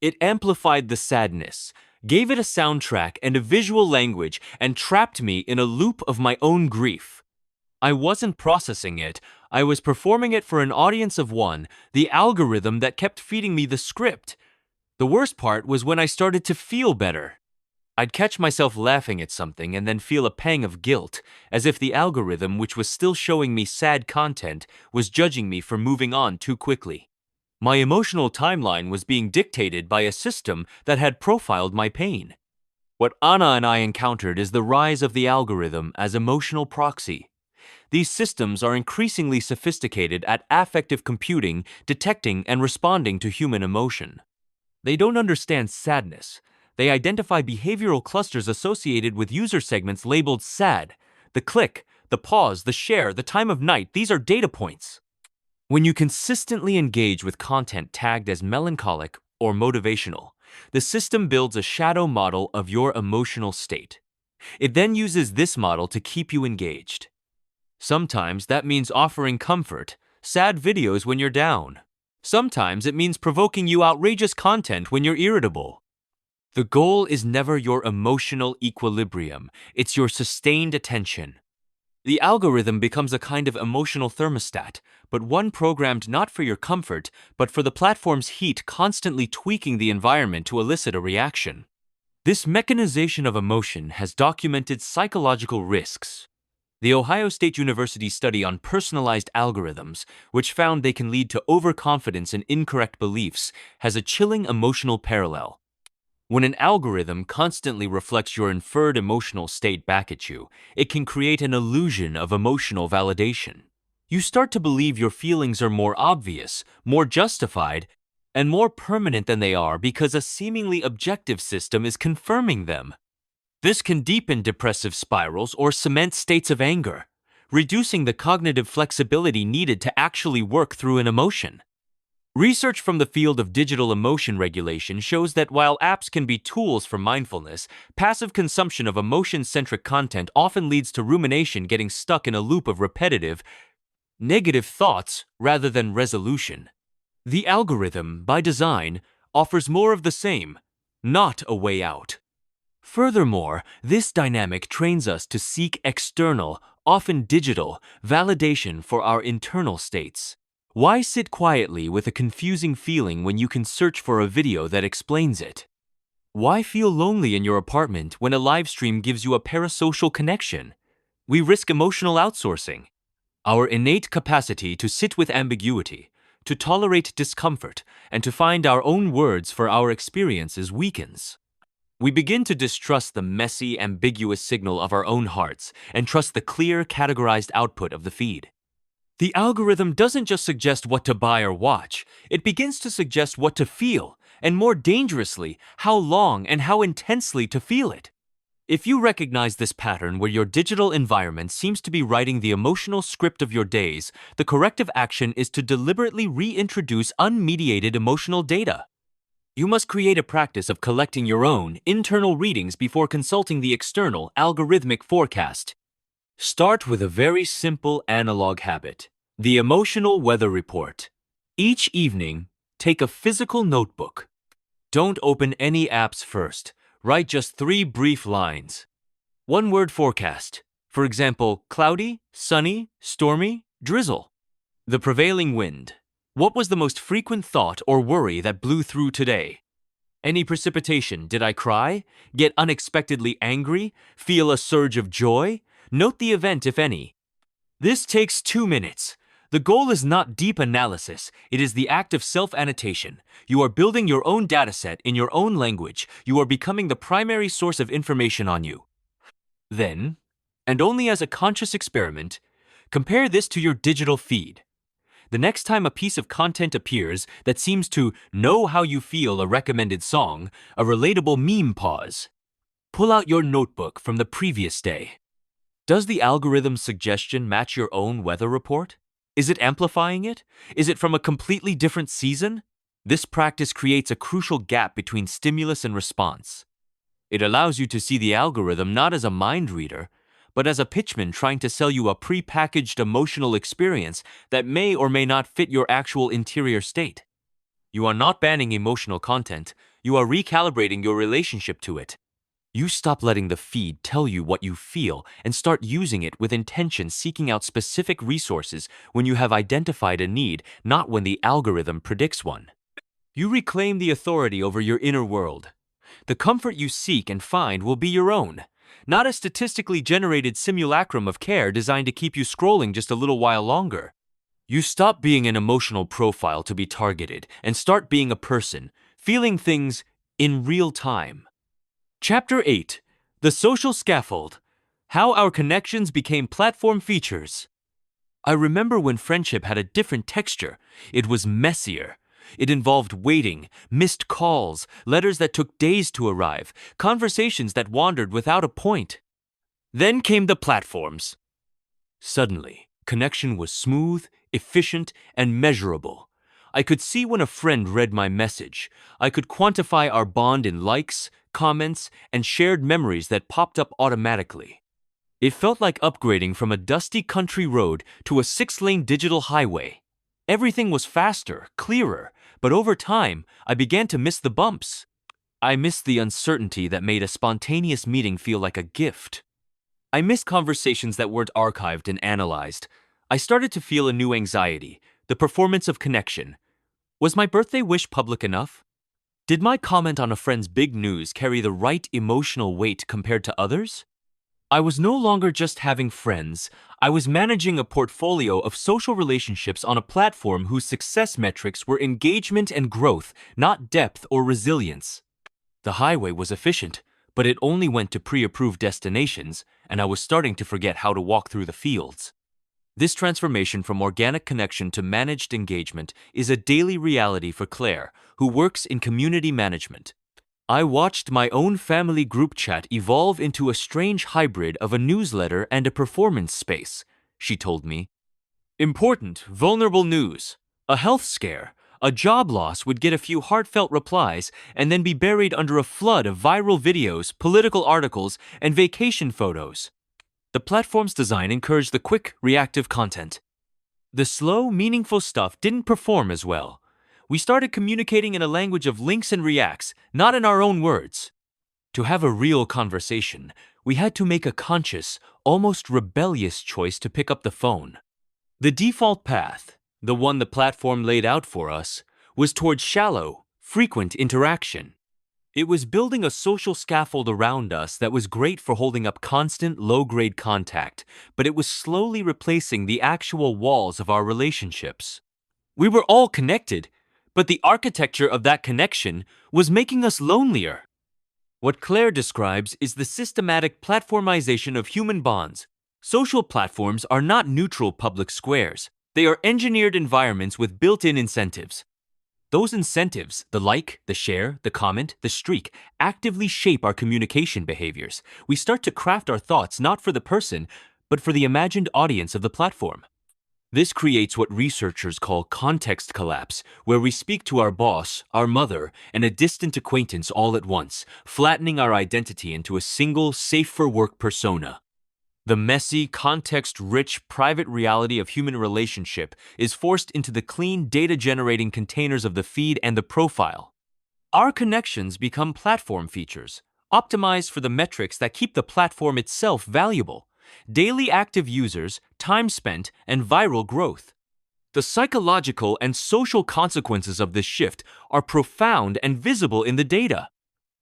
S1: It amplified the sadness, gave it a soundtrack and a visual language, and trapped me in a loop of my own grief. I wasn't processing it, I was performing it for an audience of one, the algorithm that kept feeding me the script. The worst part was when I started to feel better. I'd catch myself laughing at something and then feel a pang of guilt, as if the algorithm, which was still showing me sad content, was judging me for moving on too quickly. My emotional timeline was being dictated by a system that had profiled my pain. What Anna and I encountered is the rise of the algorithm as emotional proxy. These systems are increasingly sophisticated at affective computing, detecting and responding to human emotion. They don't understand sadness. They identify behavioral clusters associated with user segments labeled sad. The click, the pause, the share, the time of night, these are data points. When you consistently engage with content tagged as melancholic or motivational, the system builds a shadow model of your emotional state. It then uses this model to keep you engaged. Sometimes that means offering comfort, sad videos when you're down. Sometimes it means provoking you outrageous content when you're irritable. The goal is never your emotional equilibrium, it's your sustained attention. The algorithm becomes a kind of emotional thermostat, but one programmed not for your comfort, but for the platform's heat, constantly tweaking the environment to elicit a reaction. This mechanization of emotion has documented psychological risks. The Ohio State University study on personalized algorithms, which found they can lead to overconfidence and incorrect beliefs, has a chilling emotional parallel. When an algorithm constantly reflects your inferred emotional state back at you, it can create an illusion of emotional validation. You start to believe your feelings are more obvious, more justified, and more permanent than they are because a seemingly objective system is confirming them. This can deepen depressive spirals or cement states of anger, reducing the cognitive flexibility needed to actually work through an emotion. Research from the field of digital emotion regulation shows that while apps can be tools for mindfulness, passive consumption of emotion-centric content often leads to rumination, getting stuck in a loop of repetitive, negative thoughts rather than resolution. The algorithm, by design, offers more of the same, not a way out. Furthermore, this dynamic trains us to seek external, often digital, validation for our internal states. Why sit quietly with a confusing feeling when you can search for a video that explains it? Why feel lonely in your apartment when a live stream gives you a parasocial connection? We risk emotional outsourcing. Our innate capacity to sit with ambiguity, to tolerate discomfort, and to find our own words for our experiences weakens. We begin to distrust the messy, ambiguous signal of our own hearts and trust the clear, categorized output of the feed. The algorithm doesn't just suggest what to buy or watch, it begins to suggest what to feel, and more dangerously, how long and how intensely to feel it. If you recognize this pattern where your digital environment seems to be writing the emotional script of your days, the corrective action is to deliberately reintroduce unmediated emotional data. You must create a practice of collecting your own internal readings before consulting the external algorithmic forecast. Start with a very simple analog habit, the emotional weather report. Each evening, take a physical notebook. Don't open any apps first. Write just 3 brief lines. One-word forecast. For example, cloudy, sunny, stormy, drizzle. The prevailing wind. What was the most frequent thought or worry that blew through today? Any precipitation? Did I cry? Get unexpectedly angry? Feel a surge of joy? Note the event, if any. This takes 2 minutes. The goal is not deep analysis, it is the act of self-annotation. You are building your own dataset in your own language. You are becoming the primary source of information on you. Then, and only as a conscious experiment, compare this to your digital feed. The next time a piece of content appears that seems to know how you feel, a recommended song, a relatable meme, pause. Pull out your notebook from the previous day. Does the algorithm's suggestion match your own weather report? Is it amplifying it? Is it from a completely different season? This practice creates a crucial gap between stimulus and response. It allows you to see the algorithm not as a mind reader, but as a pitchman trying to sell you a pre-packaged emotional experience that may or may not fit your actual interior state. You are not banning emotional content, you are recalibrating your relationship to it. You stop letting the feed tell you what you feel and start using it with intention, seeking out specific resources when you have identified a need, not when the algorithm predicts one. You reclaim the authority over your inner world. The comfort you seek and find will be your own, not a statistically generated simulacrum of care designed to keep you scrolling just a little while longer. You stop being an emotional profile to be targeted and start being a person, feeling things in real time. Chapter 8. The Social Scaffold. How Our Connections Became Platform Features. I remember when friendship had a different texture. It was messier. It involved waiting, missed calls, letters that took days to arrive, conversations that wandered without a point. Then came the platforms. Suddenly, connection was smooth, efficient, and measurable. I could see when a friend read my message. I could quantify our bond in likes, comments, and shared memories that popped up automatically. It felt like upgrading from a dusty country road to a 6-lane digital highway. Everything was faster, clearer, but over time, I began to miss the bumps. I missed the uncertainty that made a spontaneous meeting feel like a gift. I missed conversations that weren't archived and analyzed. I started to feel a new anxiety, the performance of connection. Was my birthday wish public enough? Did my comment on a friend's big news carry the right emotional weight compared to others? I was no longer just having friends, I was managing a portfolio of social relationships on a platform whose success metrics were engagement and growth, not depth or resilience. The highway was efficient, but it only went to pre-approved destinations, and I was starting to forget how to walk through the fields. This transformation from organic connection to managed engagement is a daily reality for Claire, who works in community management. I watched my own family group chat evolve into a strange hybrid of a newsletter and a performance space, she told me. Important, vulnerable news. A health scare, a job loss would get a few heartfelt replies and then be buried under a flood of viral videos, political articles, and vacation photos. The platform's design encouraged the quick, reactive content. The slow, meaningful stuff didn't perform as well. We started communicating in a language of links and reacts, not in our own words. To have a real conversation, we had to make a conscious, almost rebellious choice to pick up the phone. The default path, the one the platform laid out for us, was towards shallow, frequent interaction. It was building a social scaffold around us that was great for holding up constant, low-grade contact, but it was slowly replacing the actual walls of our relationships. We were all connected, but the architecture of that connection was making us lonelier. What Claire describes is the systematic platformization of human bonds. Social platforms are not neutral public squares. They are engineered environments with built-in incentives. Those incentives, the like, the share, the comment, the streak, actively shape our communication behaviors. We start to craft our thoughts not for the person, but for the imagined audience of the platform. This creates what researchers call context collapse, where we speak to our boss, our mother, and a distant acquaintance all at once, flattening our identity into a single, safe-for-work persona. The messy, context-rich, private reality of human relationship is forced into the clean, data-generating containers of the feed and the profile. Our connections become platform features, optimized for the metrics that keep the platform itself valuable: daily active users, time spent, and viral growth. The psychological and social consequences of this shift are profound and visible in the data.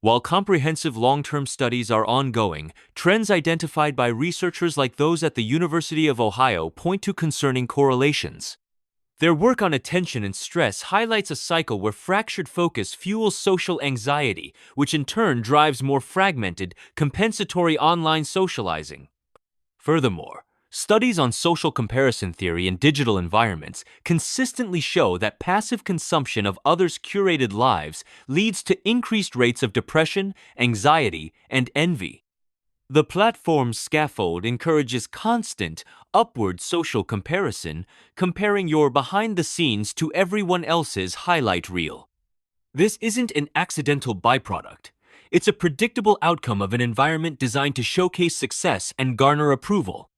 S1: While comprehensive long-term studies are ongoing, trends identified by researchers like those at the University of Ohio point to concerning correlations. Their work on attention and stress highlights a cycle where fractured focus fuels social anxiety, which in turn drives more fragmented, compensatory online socializing. Furthermore, studies on social comparison theory in digital environments consistently show that passive consumption of others' curated lives leads to increased rates of depression, anxiety, and envy. The platform's Scaffold encourages constant, upward social comparison, comparing your behind the scenes to everyone else's highlight reel. This isn't an accidental byproduct. It's a predictable outcome of an environment designed to showcase success and garner approval.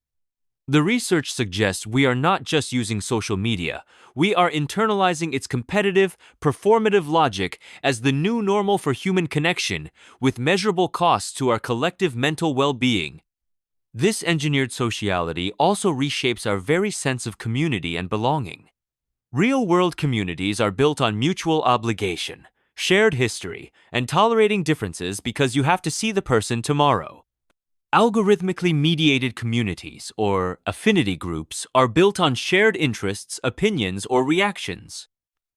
S1: The research suggests we are not just using social media, we are internalizing its competitive, performative logic as the new normal for human connection, with measurable costs to our collective mental well-being. This engineered sociality also reshapes our very sense of community and belonging. Real-world communities are built on mutual obligation, shared history, and tolerating differences because you have to see the person tomorrow. Algorithmically mediated communities, or affinity groups, are built on shared interests, opinions, or reactions.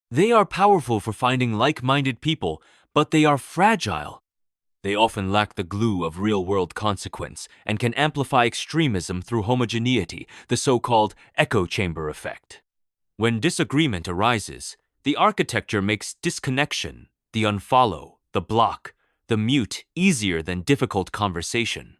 S1: They are powerful for finding like-minded people, but they are fragile. They often lack the glue of real-world consequence and can amplify extremism through homogeneity, the so-called echo chamber effect. When disagreement arises, the architecture makes disconnection, the unfollow, the block, the mute easier than difficult conversation.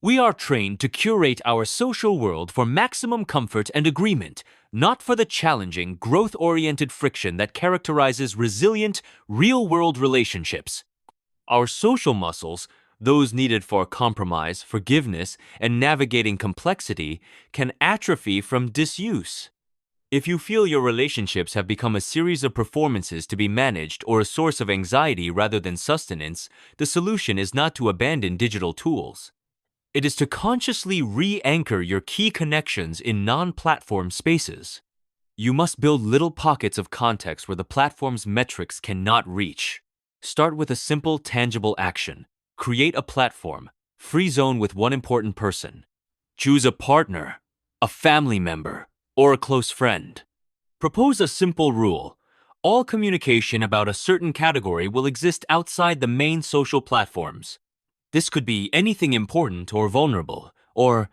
S1: We are trained to curate our social world for maximum comfort and agreement, not for the challenging, growth-oriented friction that characterizes resilient, real-world relationships. Our social muscles, those needed for compromise, forgiveness, and navigating complexity, can atrophy from disuse. If you feel your relationships have become a series of performances to be managed or a source of anxiety rather than sustenance, the solution is not to abandon digital tools. It is to consciously re-anchor your key connections in non-platform spaces. You must build little pockets of context where the platform's metrics cannot reach. Start with a simple, tangible action. Create a platform, free zone with one important person. Choose a partner, a family member, or a close friend. Propose a simple rule. All communication about a certain category will exist outside the main social platforms. This could be anything important or vulnerable, or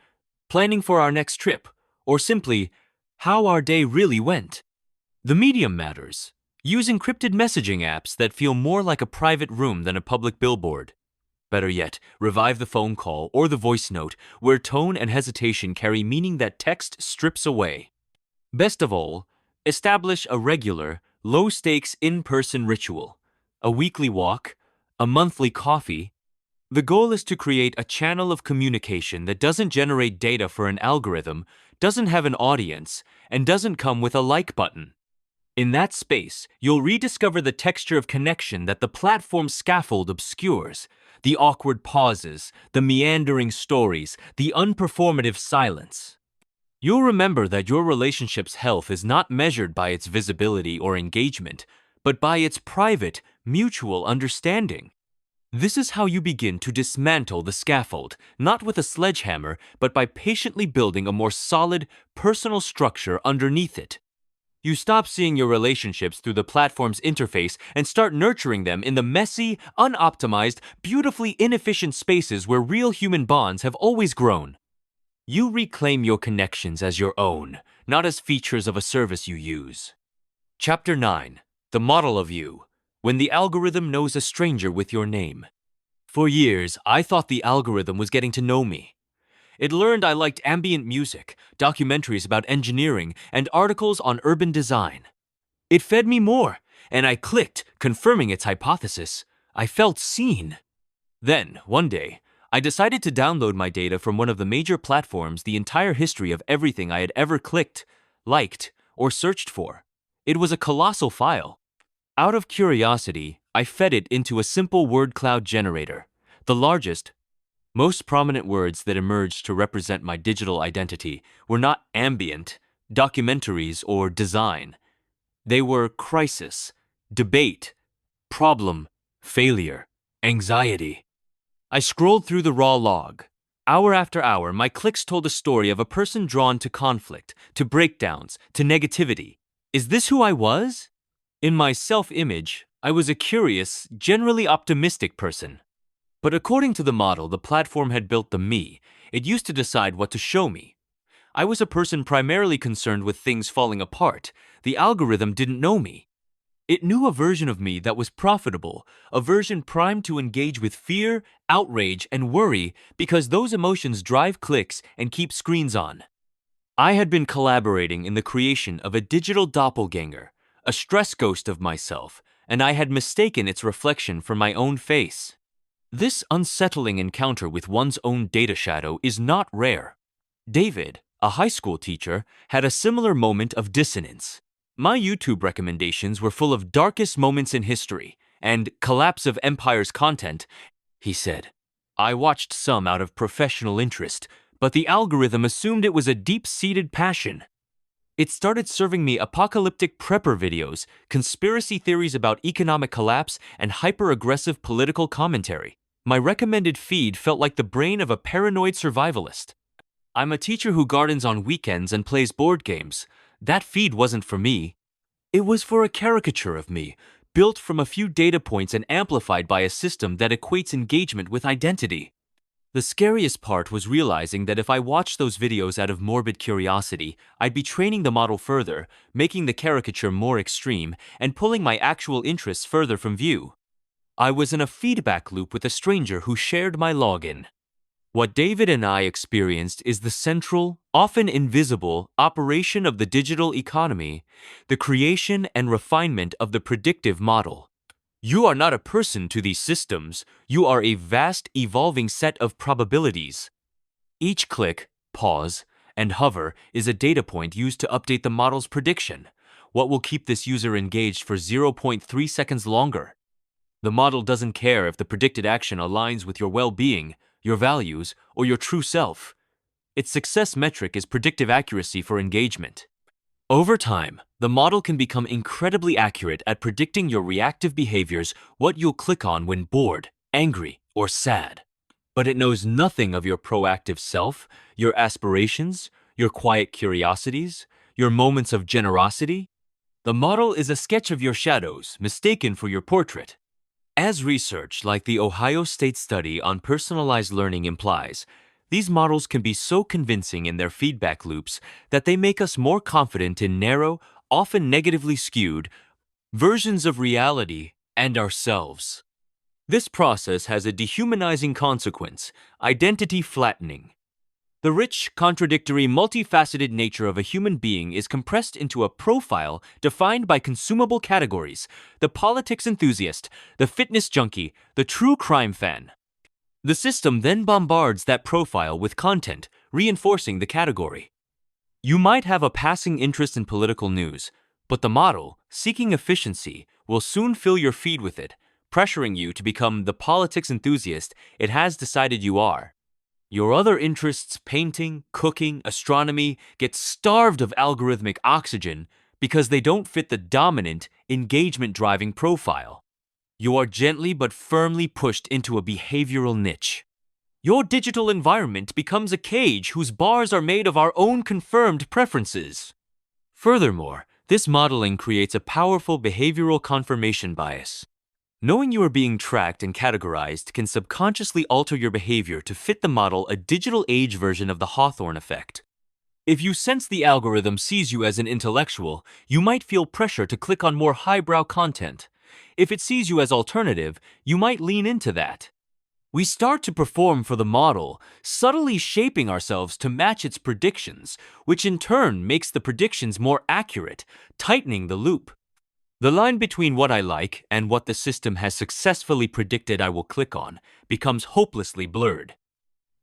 S1: planning for our next trip, or simply how our day really went. The medium matters. Use encrypted messaging apps that feel more like a private room than a public billboard. Better yet, revive the phone call or the voice note where tone and hesitation carry meaning that text strips away. Best of all, establish a regular, low-stakes in-person ritual. A weekly walk, a monthly coffee. The goal is to create a channel of communication that doesn't generate data for an algorithm, doesn't have an audience, and doesn't come with a like button. In that space, you'll rediscover the texture of connection that the platform Scaffold obscures, the awkward pauses, the meandering stories, the unperformative silence. You'll remember that your relationship's health is not measured by its visibility or engagement, but by its private, mutual understanding. This is how you begin to dismantle the scaffold, not with a sledgehammer, but by patiently building a more solid, personal structure underneath it. You stop seeing your relationships through the platform's interface and start nurturing them in the messy, unoptimized, beautifully inefficient spaces where real human bonds have always grown. You reclaim your connections as your own, not as features of a service you use. Chapter 9. The Model of You. When the algorithm knows a stranger with your name. For years, I thought the algorithm was getting to know me. It learned I liked ambient music, documentaries about engineering, and articles on urban design. It fed me more, and I clicked, confirming its hypothesis. I felt seen. Then, one day, I decided to download my data from one of the major platforms, the entire history of everything I had ever clicked, liked, or searched for. It was a colossal file. Out of curiosity, I fed it into a simple word cloud generator, the largest. Most prominent words that emerged to represent my digital identity were not ambient, documentaries, or design. They were crisis, debate, problem, failure, anxiety. I scrolled through the raw log. Hour after hour, my clicks told a story of a person drawn to conflict, to breakdowns, to negativity. Is this who I was? In my self-image, I was a curious, generally optimistic person. But according to the model the platform had built the me, it used to decide what to show me. I was a person primarily concerned with things falling apart. The algorithm didn't know me. It knew a version of me that was profitable, a version primed to engage with fear, outrage, and worry because those emotions drive clicks and keep screens on. I had been collaborating in the creation of a digital doppelganger, a stress ghost of myself, and I had mistaken its reflection for my own face. This unsettling encounter with one's own data shadow is not rare. David, a high school teacher, had a similar moment of dissonance. My YouTube recommendations were full of darkest moments in history and collapse of empires content, he said. I watched some out of professional interest, but the algorithm assumed it was a deep-seated passion. It started serving me apocalyptic prepper videos, conspiracy theories about economic collapse, and hyper-aggressive political commentary. My recommended feed felt like the brain of a paranoid survivalist. I'm a teacher who gardens on weekends and plays board games. That feed wasn't for me. It was for a caricature of me, built from a few data points and amplified by a system that equates engagement with identity. The scariest part was realizing that if I watched those videos out of morbid curiosity, I'd be training the model further, making the caricature more extreme, and pulling my actual interests further from view. I was in a feedback loop with a stranger who shared my login. What David and I experienced is the central, often invisible, operation of the digital economy, the creation and refinement of the predictive model. You are not a person to these systems, you are a vast, evolving set of probabilities. Each click, pause, and hover is a data point used to update the model's prediction. What will keep this user engaged for 0.3 seconds longer? The model doesn't care if the predicted action aligns with your well-being, your values, or your true self. Its success metric is predictive accuracy for engagement. Over time, the model can become incredibly accurate at predicting your reactive behaviors, what you'll click on when bored, angry, or sad. But it knows nothing of your proactive self, your aspirations, your quiet curiosities, your moments of generosity. The model is a sketch of your shadows, mistaken for your portrait. As research like the Ohio State study on personalized learning implies, These models can be so convincing in their feedback loops that they make us more confident in narrow, often negatively skewed, versions of reality and ourselves. This process has a dehumanizing consequence: identity flattening. The rich, contradictory, multifaceted nature of a human being is compressed into a profile defined by consumable categories: the politics enthusiast, the fitness junkie, the true crime fan. The system then bombards that profile with content, reinforcing the category. You might have a passing interest in political news, but the model, seeking efficiency, will soon fill your feed with it, pressuring you to become the politics enthusiast it has decided you are. Your other interests, painting, cooking, astronomy, get starved of algorithmic oxygen because they don't fit the dominant, engagement-driving profile. You are gently but firmly pushed into a behavioral niche. Your digital environment becomes a cage whose bars are made of our own confirmed preferences. Furthermore, this modeling creates a powerful behavioral confirmation bias. Knowing you are being tracked and categorized can subconsciously alter your behavior to fit the model, a digital age version of the Hawthorne effect. If you sense the algorithm sees you as an intellectual, you might feel pressure to click on more highbrow content. If it sees you as alternative, you might lean into that. We start to perform for the model, subtly shaping ourselves to match its predictions, which in turn makes the predictions more accurate, tightening the loop. The line between what I like and what the system has successfully predicted I will click on becomes hopelessly blurred.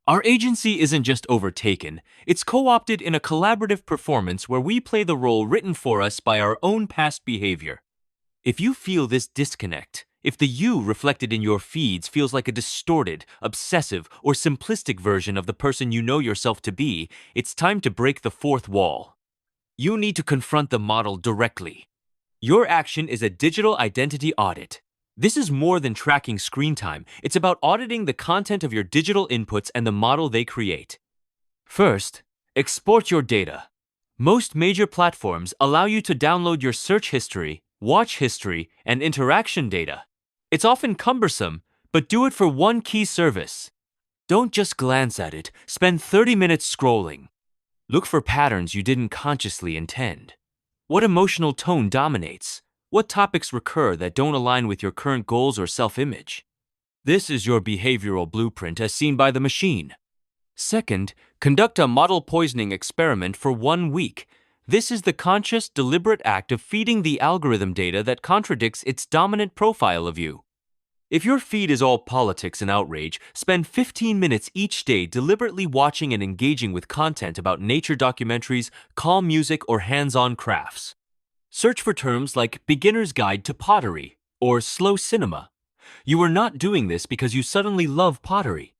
S1: Our agency isn't just overtaken, it's co-opted in a collaborative performance where we play the role written for us by our own past behavior. If you feel this disconnect, if the you reflected in your feeds feels like a distorted, obsessive, or simplistic version of the person you know yourself to be, it's time to break the fourth wall. You need to confront the model directly. Your action is a digital identity audit. This is more than tracking screen time. It's about auditing the content of your digital inputs and the model they create. First, export your data. Most major platforms allow you to download your search history, watch history, and interaction data. It's often cumbersome, but do it for one key service. Don't just glance at it, spend 30 minutes scrolling. Look for patterns you didn't consciously intend. What emotional tone dominates? What topics recur that don't align with your current goals or self-image? This is your behavioral blueprint as seen by the machine. Second, conduct a model poisoning experiment for 1 week. This is the conscious, deliberate act of feeding the algorithm data that contradicts its dominant profile of you. If your feed is all politics and outrage, spend 15 minutes each day deliberately watching and engaging with content about nature documentaries, calm music, or hands-on crafts. Search for terms like beginner's guide to pottery or slow cinema. You are not doing this because you suddenly love pottery.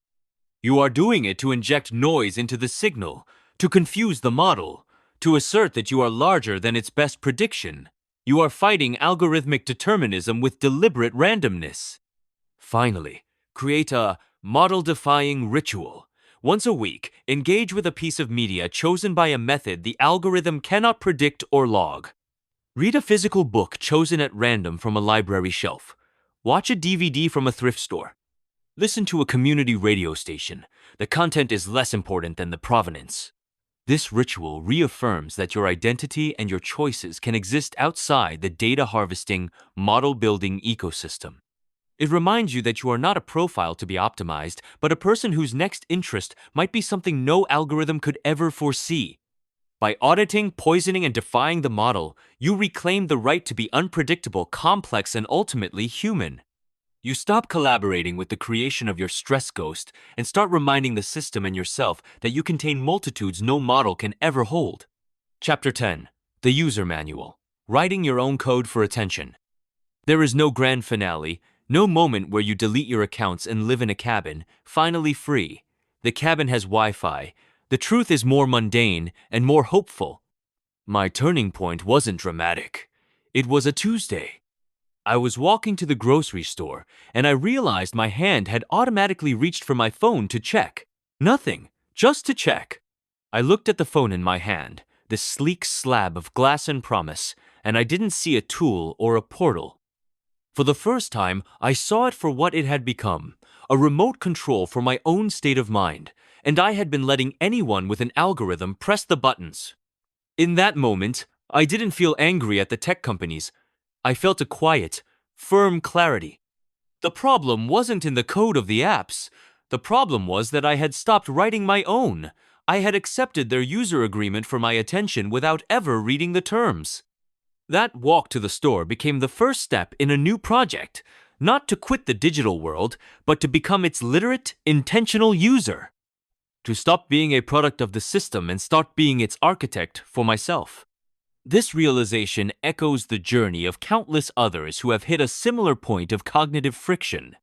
S1: You are doing it to inject noise into the signal, to confuse the model, to assert that you are larger than its best prediction. You are fighting algorithmic determinism with deliberate randomness. Finally, create a model-defying ritual. Once a week, engage with a piece of media chosen by a method the algorithm cannot predict or log. Read a physical book chosen at random from a library shelf. Watch a DVD from a thrift store. Listen to a community radio station. The content is less important than the provenance. This ritual reaffirms that your identity and your choices can exist outside the data harvesting, model-building ecosystem. It reminds you that you are not a profile to be optimized, but a person whose next interest might be something no algorithm could ever foresee. By auditing, poisoning, and defying the model, you reclaim the right to be unpredictable, complex, and ultimately human. You stop collaborating with the creation of your stress ghost and start reminding the system and yourself that you contain multitudes no model can ever hold. Chapter 10. The User Manual. Writing your own code for attention. There is no grand finale, no moment where you delete your accounts and live in a cabin, finally free. The cabin has Wi-Fi. The truth is more mundane and more hopeful. My turning point wasn't dramatic. It was a Tuesday. I was walking to the grocery store, and I realized my hand had automatically reached for my phone to check. Nothing, just to check. I looked at the phone in my hand, the sleek slab of glass and promise, and I didn't see a tool or a portal. For the first time, I saw it for what it had become, a remote control for my own state of mind, and I had been letting anyone with an algorithm press the buttons. In that moment, I didn't feel angry at the tech companies. I felt a quiet, firm clarity. The problem wasn't in the code of the apps. The problem was that I had stopped writing my own. I had accepted their user agreement for my attention without ever reading the terms. That walk to the store became the first step in a new project, not to quit the digital world, but to become its literate, intentional user. To stop being a product of the system and start being its architect for myself. This realization echoes the journey of countless others who have hit a similar point of cognitive friction.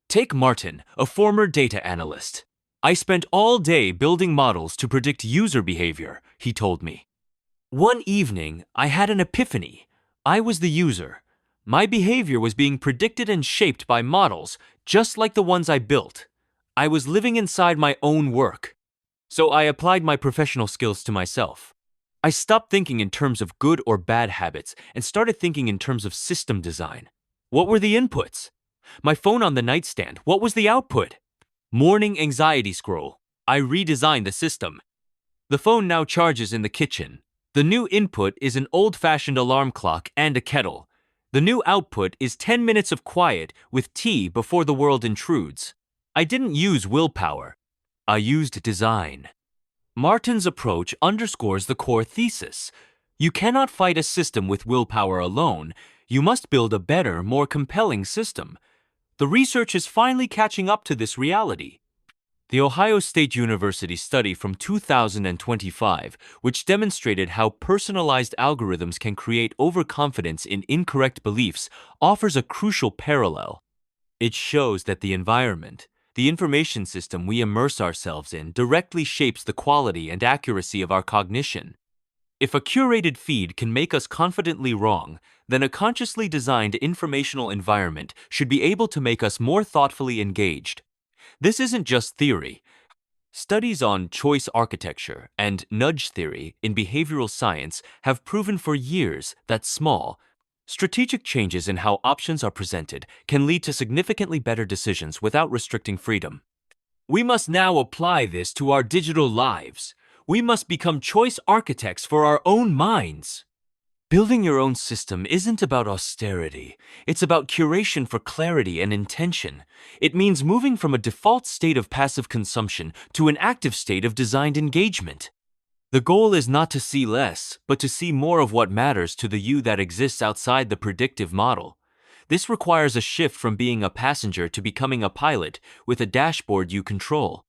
S1: Take Martin, a former data analyst. I spent all day building models to predict user behavior, he told me. One evening, I had an epiphany. I was the user. My behavior was being predicted and shaped by models, just like the ones I built. I was living inside my own work. So I applied my professional skills to myself. I stopped thinking in terms of good or bad habits and started thinking in terms of system design. What were the inputs? My phone on the nightstand, what was the output? Morning anxiety scroll. I redesigned the system. The phone now charges in the kitchen. The new input is an old-fashioned alarm clock and a kettle. The new output is 10 minutes of quiet with tea before the world intrudes. I didn't use willpower. I used design. Martin's approach underscores the core thesis. You cannot fight a system with willpower alone. You must build a better, more compelling system. The research is finally catching up to this reality. The Ohio State University study from 2025, which demonstrated how personalized algorithms can create overconfidence in incorrect beliefs, offers a crucial parallel. It shows that the environment, the information system we immerse ourselves in, directly shapes the quality and accuracy of our cognition. If a curated feed can make us confidently wrong, then a consciously designed informational environment should be able to make us more thoughtfully engaged. This isn't just theory. Studies on choice architecture and nudge theory in behavioral science have proven for years that small, strategic changes in how options are presented can lead to significantly better decisions without restricting freedom. We must now apply this to our digital lives. We must become choice architects for our own minds. Building your own system isn't about austerity. It's about curation for clarity and intention. It means moving from a default state of passive consumption to an active state of designed engagement. The goal is not to see less, but to see more of what matters to the you that exists outside the predictive model. This requires a shift from being a passenger to becoming a pilot with a dashboard you control.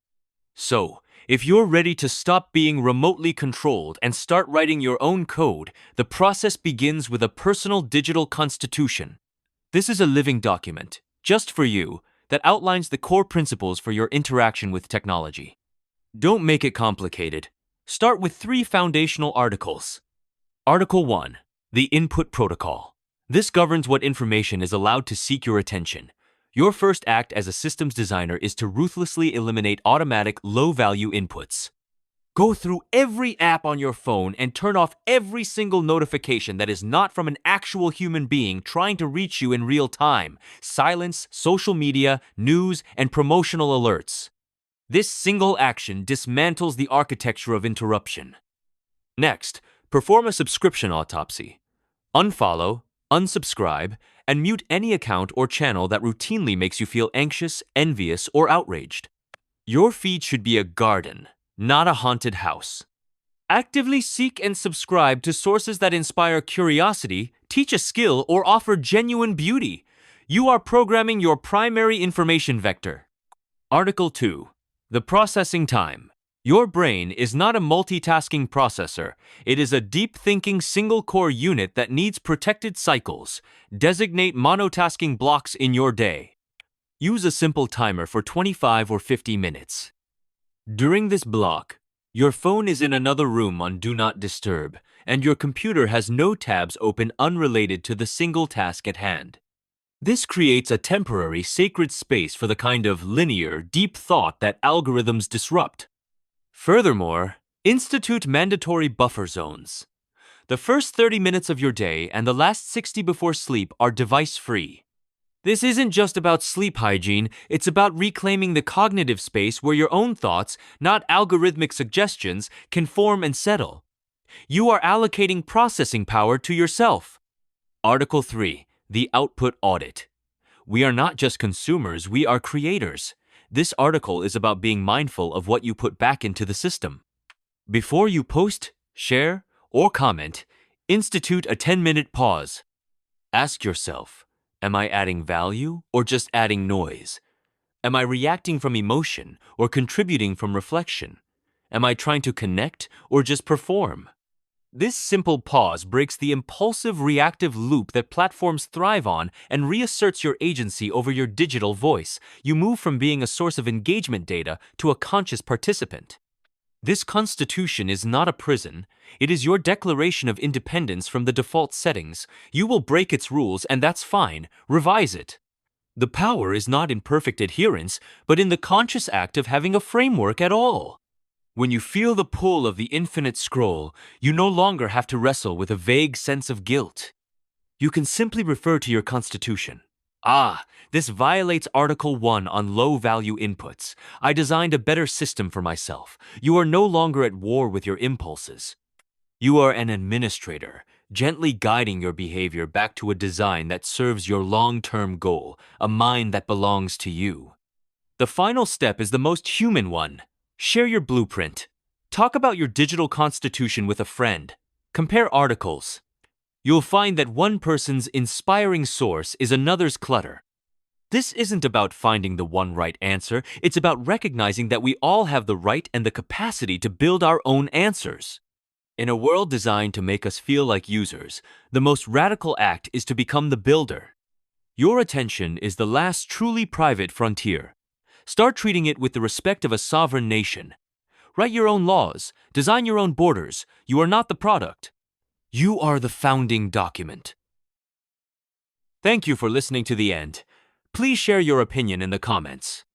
S1: So, if you're ready to stop being remotely controlled and start writing your own code, the process begins with a personal digital constitution. This is a living document, just for you, that outlines the core principles for your interaction with technology. Don't make it complicated. Start with 3 foundational articles. Article 1. The Input Protocol. This governs what information is allowed to seek your attention. Your first act as a systems designer is to ruthlessly eliminate automatic, low-value inputs. Go through every app on your phone and turn off every single notification that is not from an actual human being trying to reach you in real time. Silence social media, news, and promotional alerts. This single action dismantles the architecture of interruption. Next, perform a subscription autopsy. Unfollow, unsubscribe, and mute any account or channel that routinely makes you feel anxious, envious, or outraged. Your feed should be a garden, not a haunted house. Actively seek and subscribe to sources that inspire curiosity, teach a skill, or offer genuine beauty. You are programming your primary information vector. Article 2. The processing time. Your brain is not a multitasking processor. It is a deep-thinking single-core unit that needs protected cycles. Designate monotasking blocks in your day. Use a simple timer for 25 or 50 minutes. During this block, your phone is in another room on Do Not Disturb, and your computer has no tabs open unrelated to the single task at hand. This creates a temporary sacred space for the kind of linear, deep thought that algorithms disrupt. Furthermore, institute mandatory buffer zones. The first 30 minutes of your day and the last 60 before sleep are device-free. This isn't just about sleep hygiene, it's about reclaiming the cognitive space where your own thoughts, not algorithmic suggestions, can form and settle. You are allocating processing power to yourself. Article 3. The Output Audit. We are not just consumers, we are creators. This article is about being mindful of what you put back into the system. Before you post, share, or comment, institute a 10-minute pause. Ask yourself, am I adding value or just adding noise? Am I reacting from emotion or contributing from reflection? Am I trying to connect or just perform? This simple pause breaks the impulsive reactive loop that platforms thrive on and reasserts your agency over your digital voice. You move from being a source of engagement data to a conscious participant. This constitution is not a prison. It is your declaration of independence from the default settings. You will break its rules, and that's fine. Revise it. The power is not in perfect adherence, but in the conscious act of having a framework at all. When you feel the pull of the infinite scroll, you no longer have to wrestle with a vague sense of guilt. You can simply refer to your constitution. This violates Article 1 on low-value inputs. I designed a better system for myself. You are no longer at war with your impulses. You are an administrator, gently guiding your behavior back to a design that serves your long-term goal, a mind that belongs to you. The final step is the most human one. Share your blueprint. Talk about your digital constitution with a friend. Compare articles. You'll find that one person's inspiring source is another's clutter. This isn't about finding the one right answer, it's about recognizing that we all have the right and the capacity to build our own answers. In a world designed to make us feel like users, the most radical act is to become the builder. Your attention is the last truly private frontier. Start treating it with the respect of a sovereign nation. Write your own laws, design your own borders. You are not the product. You are the founding document. Thank you for listening to the end. Please share your opinion in the comments.